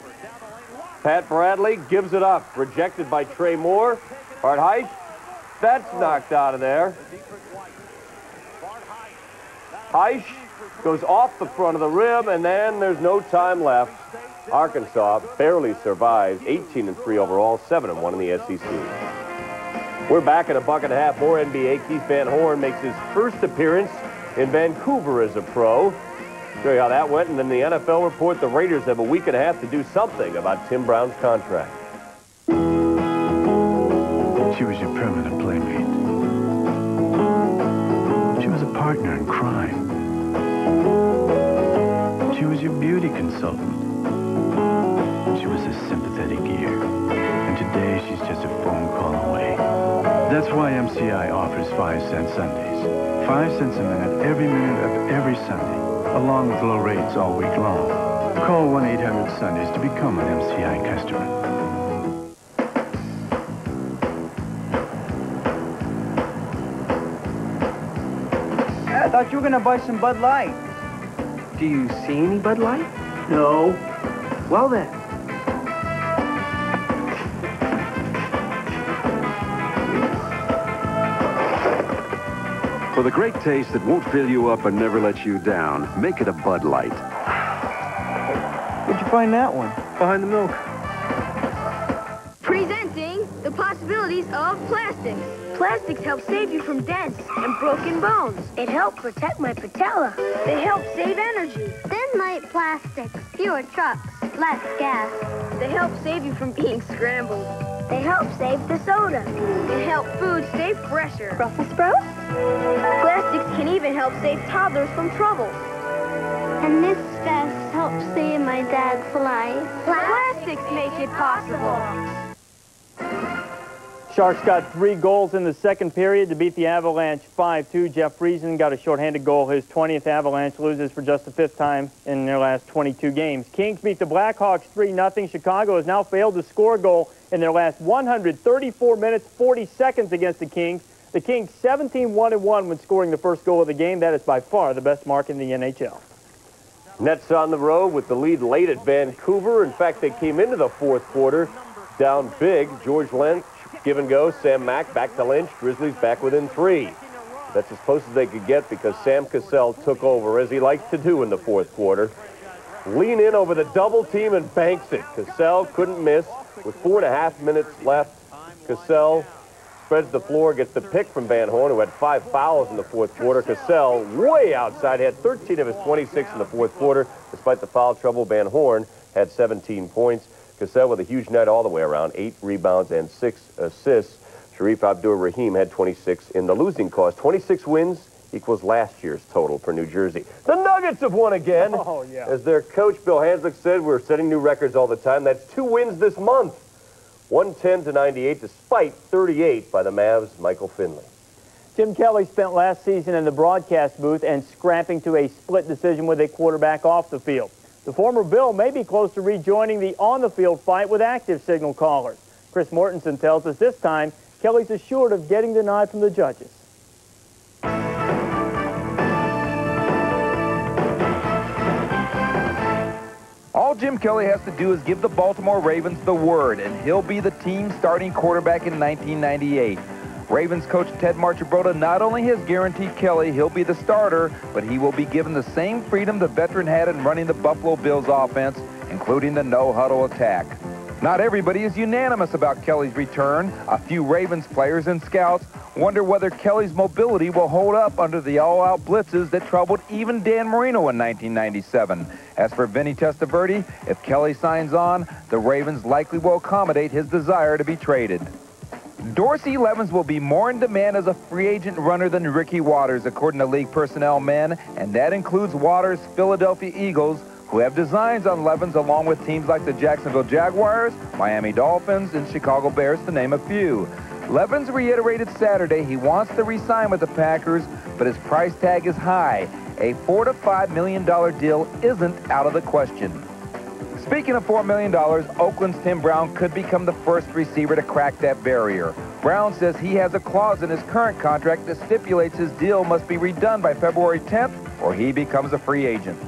Pat Bradley gives it up. Rejected by Trey Moore. Art Height, that's knocked out of there. Heish goes off the front of the rim, and then there's no time left. Arkansas barely survives. 18-3 overall, 7-1 in the SEC. We're back at a buck and a half. More NBA. Keith Van Horn makes his first appearance in Vancouver as a pro. Show you how that went, and then the NFL report the Raiders have a week and a half to do something about Tim Brown's contract. She was your permanent playmate. She was a partner in crime. She was your beauty consultant. She was a sympathetic ear. And today, she's just a phone call away. That's why MCI offers 5-cent Sundays. 5 cents a minute, every minute of every Sunday, along with low rates all week long. Call 1-800-SUNDAYS to become an MCI customer. I thought you were going to buy some Bud Light. Do you see any Bud Light? No. Well then. For the great taste that won't fill you up and never let you down, make it a Bud Light. Where'd you find that one? Behind the milk. Presenting the possibilities of plastics. Plastics help save you from dents and broken bones. It helps protect my patella. They help save energy. Thin light plastics, fewer trucks, less gas. They help save you from being scrambled. They help save the soda. They help food stay fresher. Brussels sprouts? Plastics can even help save toddlers from trouble. And this vest helps save my dad's life. Plastics make it possible. Sharks got 3 goals in the second period to beat the Avalanche 5-2. Jeff Friesen got a shorthanded goal. His 20th. Avalanche loses for just the 5th time in their last 22 games. Kings beat the Blackhawks 3-0. Chicago has now failed to score a goal in their last 134 minutes, 40 seconds against the Kings. The Kings 17-1-1 when scoring the first goal of the game. That is by far the best mark in the NHL. Nets on the road with the lead late at Vancouver. In fact, they came into the fourth quarter down big. George Lynch, give and go. Sam Mack back to Lynch. Grizzlies back within 3. That's as close as they could get because Sam Cassell took over, as he likes to do in the fourth quarter. Lean in over the double team and banks it. Cassell couldn't miss. With 4.5 minutes left, Cassell spreads the floor, gets the pick from Van Horn, who had 5 fouls in the fourth quarter. Cassell way outside, had 13 of his 26 in the fourth quarter. Despite the foul trouble, Van Horn had 17 points. Cassell with a huge night all the way around, 8 rebounds and 6 assists. Sharif Abdur-Rahim had 26 in the losing cause. 26 wins equals last year's total for New Jersey. The Nuggets have won again. Oh, yeah. As their coach, Bill Hanslick, said, we're setting new records all the time. That's 2 wins this month. 110-98, despite 38 by the Mavs' Michael Finley. Jim Kelly spent last season in the broadcast booth and scrapping to a split decision with a quarterback off the field. The former Bill may be close to rejoining the on-the-field fight with active signal callers. Chris Mortensen tells us this time Kelly's assured of getting the nod from the judges. All Jim Kelly has to do is give the Baltimore Ravens the word, and he'll be the team's starting quarterback in 1998. Ravens coach Ted Marchibroda not only has guaranteed Kelly he'll be the starter, but he will be given the same freedom the veteran had in running the Buffalo Bills offense, including the no-huddle attack. Not everybody is unanimous about Kelly's return. A few Ravens players and scouts wonder whether Kelly's mobility will hold up under the all-out blitzes that troubled even Dan Marino in 1997. As for Vinny Testaverde, if Kelly signs on, the Ravens likely will accommodate his desire to be traded. Dorsey Levens will be more in demand as a free agent runner than Ricky Watters, according to league personnel men, and that includes Watters' Philadelphia Eagles, who have designs on Levens along with teams like the Jacksonville Jaguars, Miami Dolphins, and Chicago Bears, to name a few. Levens reiterated Saturday he wants to re-sign with the Packers, but his price tag is high. A $4 to $5 million deal isn't out of the question. Speaking of $4 million, Oakland's Tim Brown could become the first receiver to crack that barrier. Brown says he has a clause in his current contract that stipulates his deal must be redone by February 10th or he becomes a free agent.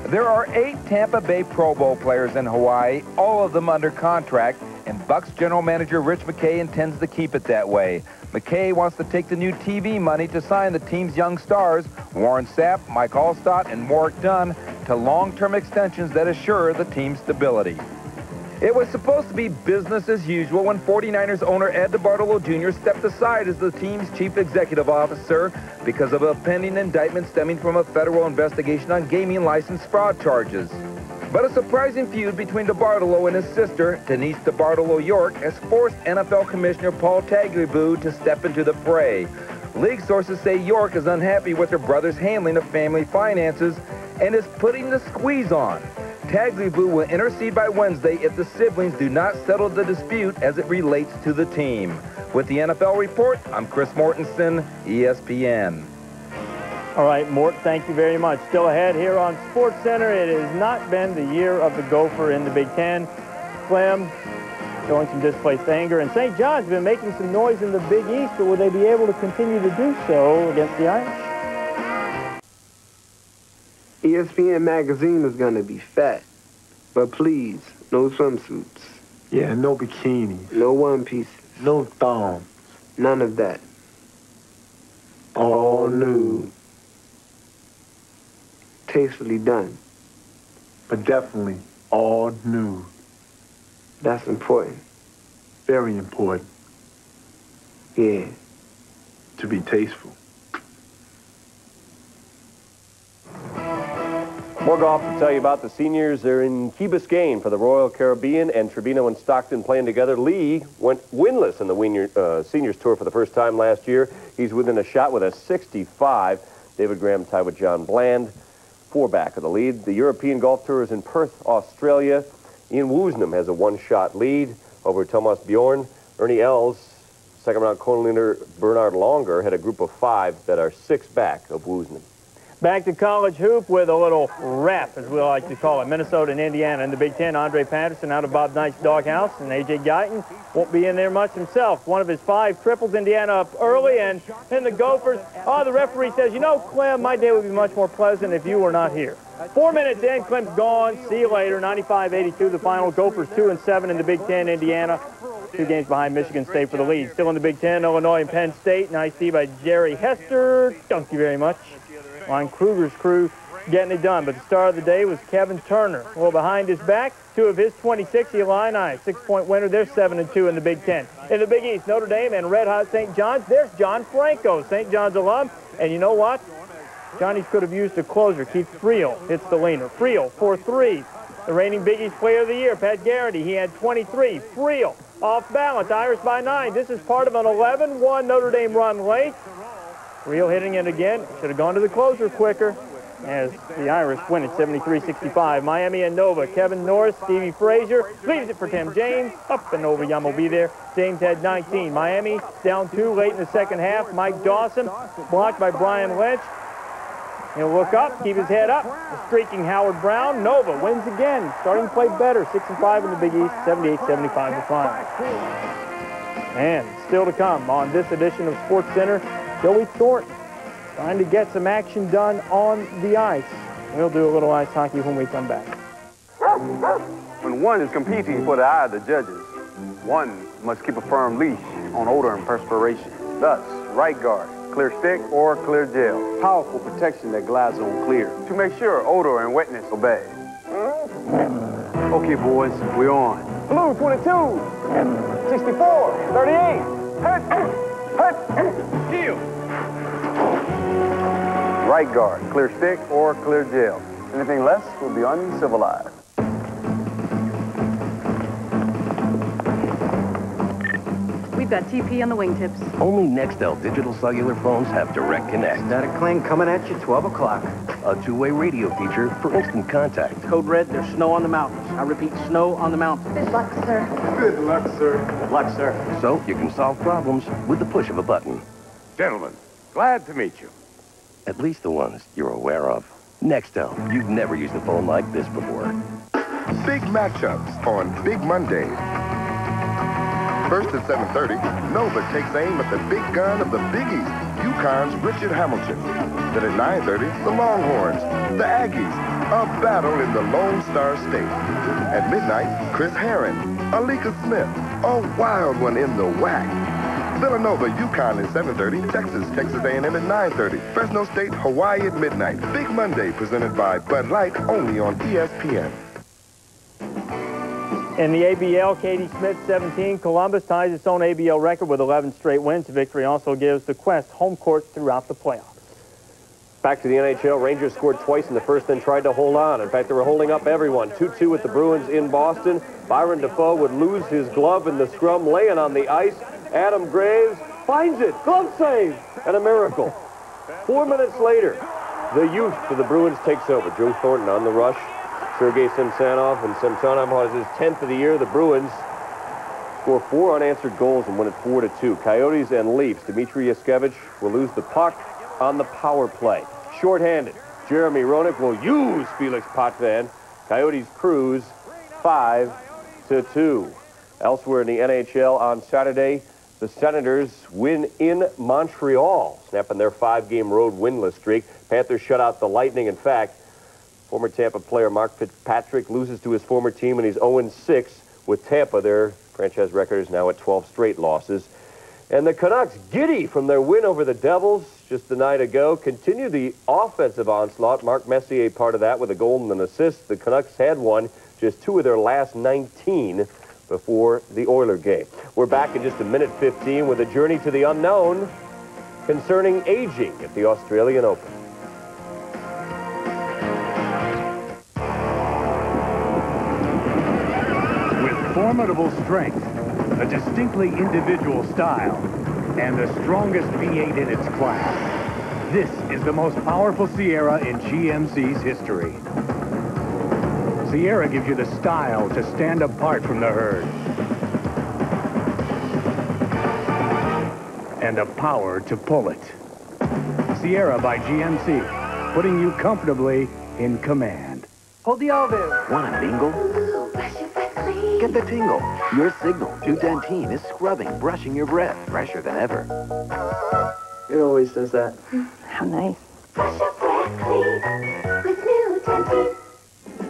There are 8 Tampa Bay Pro Bowl players in Hawaii, all of them under contract, and Bucks general manager Rich McKay intends to keep it that way. McKay wants to take the new TV money to sign the team's young stars, Warren Sapp, Mike Allstott, and Warwick Dunn, to long-term extensions that assure the team's stability. It was supposed to be business as usual when 49ers owner Ed DeBartolo Jr. stepped aside as the team's chief executive officer because of a pending indictment stemming from a federal investigation on gaming license fraud charges. But a surprising feud between DeBartolo and his sister, Denise DeBartolo York, has forced NFL Commissioner Paul Tagliabue to step into the fray. League sources say York is unhappy with her brother's handling of family finances and is putting the squeeze on. Tagliabue will intercede by Wednesday if the siblings do not settle the dispute as it relates to the team. With the NFL Report, I'm Chris Mortensen, ESPN. All right, Mort, thank you very much. Still ahead here on SportsCenter. It has not been the year of the Gopher in the Big Ten. Clem showing some displaced anger, and St. John's been making some noise in the Big East, but will they be able to continue to do so against the Irish? ESPN magazine is going to be fat, but please, no swimsuits. Yeah, no bikinis. No one pieces. No thongs. None of that. All nude. Tastefully done. But definitely all nude. That's important. Very important. Yeah. To be tasteful. More golf to tell you about. The seniors. They're in Key Biscayne for the Royal Caribbean, and Trevino and Stockton playing together. Lee went winless in the seniors tour for the first time last year. He's within a shot with a 65. David Graham tied with John Bland, 4 back of the lead. The European Golf Tour is in Perth, Australia. Ian Woosnam has a 1-shot lead over Thomas Bjorn. Ernie Els, second-round corner leader Bernard Longer had a group of 5 that are 6 back of Woosnam. Back to college hoop with a little rap, as we like to call it. Minnesota and Indiana in the Big Ten. Andre Patterson out of Bob Knight's doghouse, and A.J. Guyton won't be in there much himself. One of his 5 triples. Indiana up early, and then the Gophers. The referee says, you know, Clem, my day would be much more pleasant if you were not here. 4 minutes in, Clem's gone. See you later. 95-82 the final. Gophers 2-7 in the Big Ten. Indiana 2 games behind Michigan State for the lead. Still in the Big Ten, Illinois and Penn State. Nice see by Jerry Hester. Thank you very much. Ron Kruger's crew getting it done. But the star of the day was Kevin Turner. Well, behind his back, 2 of his 26, Illini, 6-point winner. They're 7-2 in the Big Ten. In the Big East, Notre Dame and Red Hot St. John's. There's John Franco, St. John's alum. And you know what? Johnny's could have used a closer. Keith Friel hits the leaner. Friel for 3. The reigning Big East Player of the Year, Pat Garrity, he had 23. Friel off balance, Irish by 9. This is part of an 11-1 Notre Dame run late. Friel hitting it again. Should have gone to the closer quicker as the Irish win at 73-65. Miami and Nova. Kevin Norris, Stevie Frazier leaves it for Tim James. Up and over, Yum will be there. James had 19. Miami down 2 late in the second half. Mike Dawson blocked by Brian Lynch. He'll look up, keep his head up. The streaking Howard Brown. Nova wins again, starting to play better. 6-5 in the Big East, 78-75 the final. And still to come on this edition of SportsCenter, Joey Thornton trying to get some action done on the ice. We'll do a little ice hockey when we come back. When one is competing for the eye of the judges, one must keep a firm leash on odor and perspiration. Thus, right guard, clear stick or clear gel. Powerful protection that glides on clear to make sure odor and wetness obey. Okay, boys, we're on. Blue 22, 64, 38. Hut, heel. Right guard, clear stick or clear gel. Anything less will be uncivilized. We've got TP on the wingtips. Only Nextel digital cellular phones have direct connect. Static cling coming at you, 12 o'clock. A 2-way radio feature for instant contact. Code red, there's snow on the mountains. I repeat, snow on the mountains. Good luck, sir. Good luck, sir. Good luck, sir. So you can solve problems with the push of a button. Gentlemen, glad to meet you. At least the ones you're aware of. Nextel, you've never used a phone like this before. Big matchups on Big Monday. First at 7:30, Nova takes aim at the big gun of the Big East, UConn's Richard Hamilton. Then at 9:30, the Longhorns, the Aggies, a battle in the Lone Star State. At midnight, Chris Herron, Alika Smith, a wild one in the WAC. Villanova, UConn at 7:30, Texas A&M at 9:30, Fresno State, Hawaii at midnight. Big Monday presented by Bud Light, only on ESPN. In the ABL, Katie Smith, 17. Columbus ties its own ABL record with 11 straight wins. The victory also gives the Quest home court throughout the playoffs. Back to the NHL, Rangers scored twice in the first, then tried to hold on. In fact, they were holding up everyone. 2-2 with the Bruins in Boston. Byron Defoe would lose his glove in the scrum, laying on the ice. Adam Graves finds it, glove save, and a miracle. 4 minutes later, the youth for the Bruins takes over. Joe Thornton on the rush. Sergei Samsonov and Samsonov has his 10th of the year. The Bruins score 4 unanswered goals and win it 4-2. Coyotes and Leafs. Dmitry Yaskevich will lose the puck on the power play. Shorthanded. Jeremy Roenick will use Felix Potvin. Coyotes cruise 5-2. Elsewhere in the NHL on Saturday, the Senators win in Montreal, snapping their 5-game road winless streak. Panthers shut out the Lightning. In fact, former Tampa player Mark Fitzpatrick loses to his former team, and he's 0-6 with Tampa. Their franchise record is now at 12 straight losses. And the Canucks, giddy from their win over the Devils just the night ago, continue the offensive onslaught. Mark Messier part of that with a goal and an assist. The Canucks had won just 2 of their last 19 before the Oiler game. We're back in just a minute 15 with a journey to the unknown concerning aging at the Australian Open. Formidable strength, a distinctly individual style, and the strongest V8 in its class. This is the most powerful Sierra in GMC's history. Sierra gives you the style to stand apart from the herd. And the power to pull it. Sierra by GMC, putting you comfortably in command. Hold the elevator. Want a mingle? Get the tingle. Your signal, 210 is scrubbing, brushing your breath, fresher than ever. It always does that. How nice.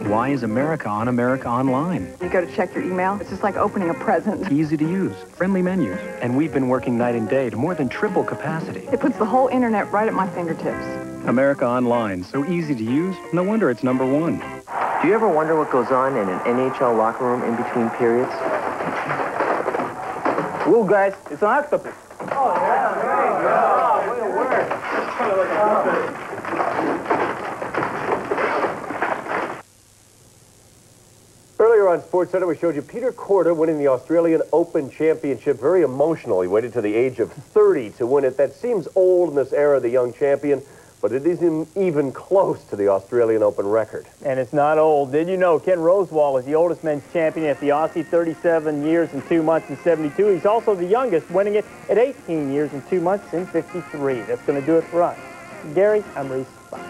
Why is America on America Online? You go to check your email. It's just like opening a present. Easy to use, friendly menus. And we've been working night and day to more than triple capacity. It puts the whole internet right at my fingertips. America Online, so easy to use, no wonder it's #1. Do you ever wonder what goes on in an NHL locker room in between periods? Whoa, guys, it's an octopus. Oh, yeah, there you go. Way to work. Kind of like an octopus. Earlier on SportsCenter, we showed you Peter Korda winning the Australian Open Championship. Very emotional. He waited to the age of 30 to win it. That seems old in this era, the young champion, but it isn't even close to the Australian Open record. And it's not old. Did you know Ken Rosewall is the oldest men's champion at the Aussie, 37 years and 2 months in 72. He's also the youngest, winning it at 18 years and 2 months in 53. That's going to do it for us. Gary, I'm Rece. Bye.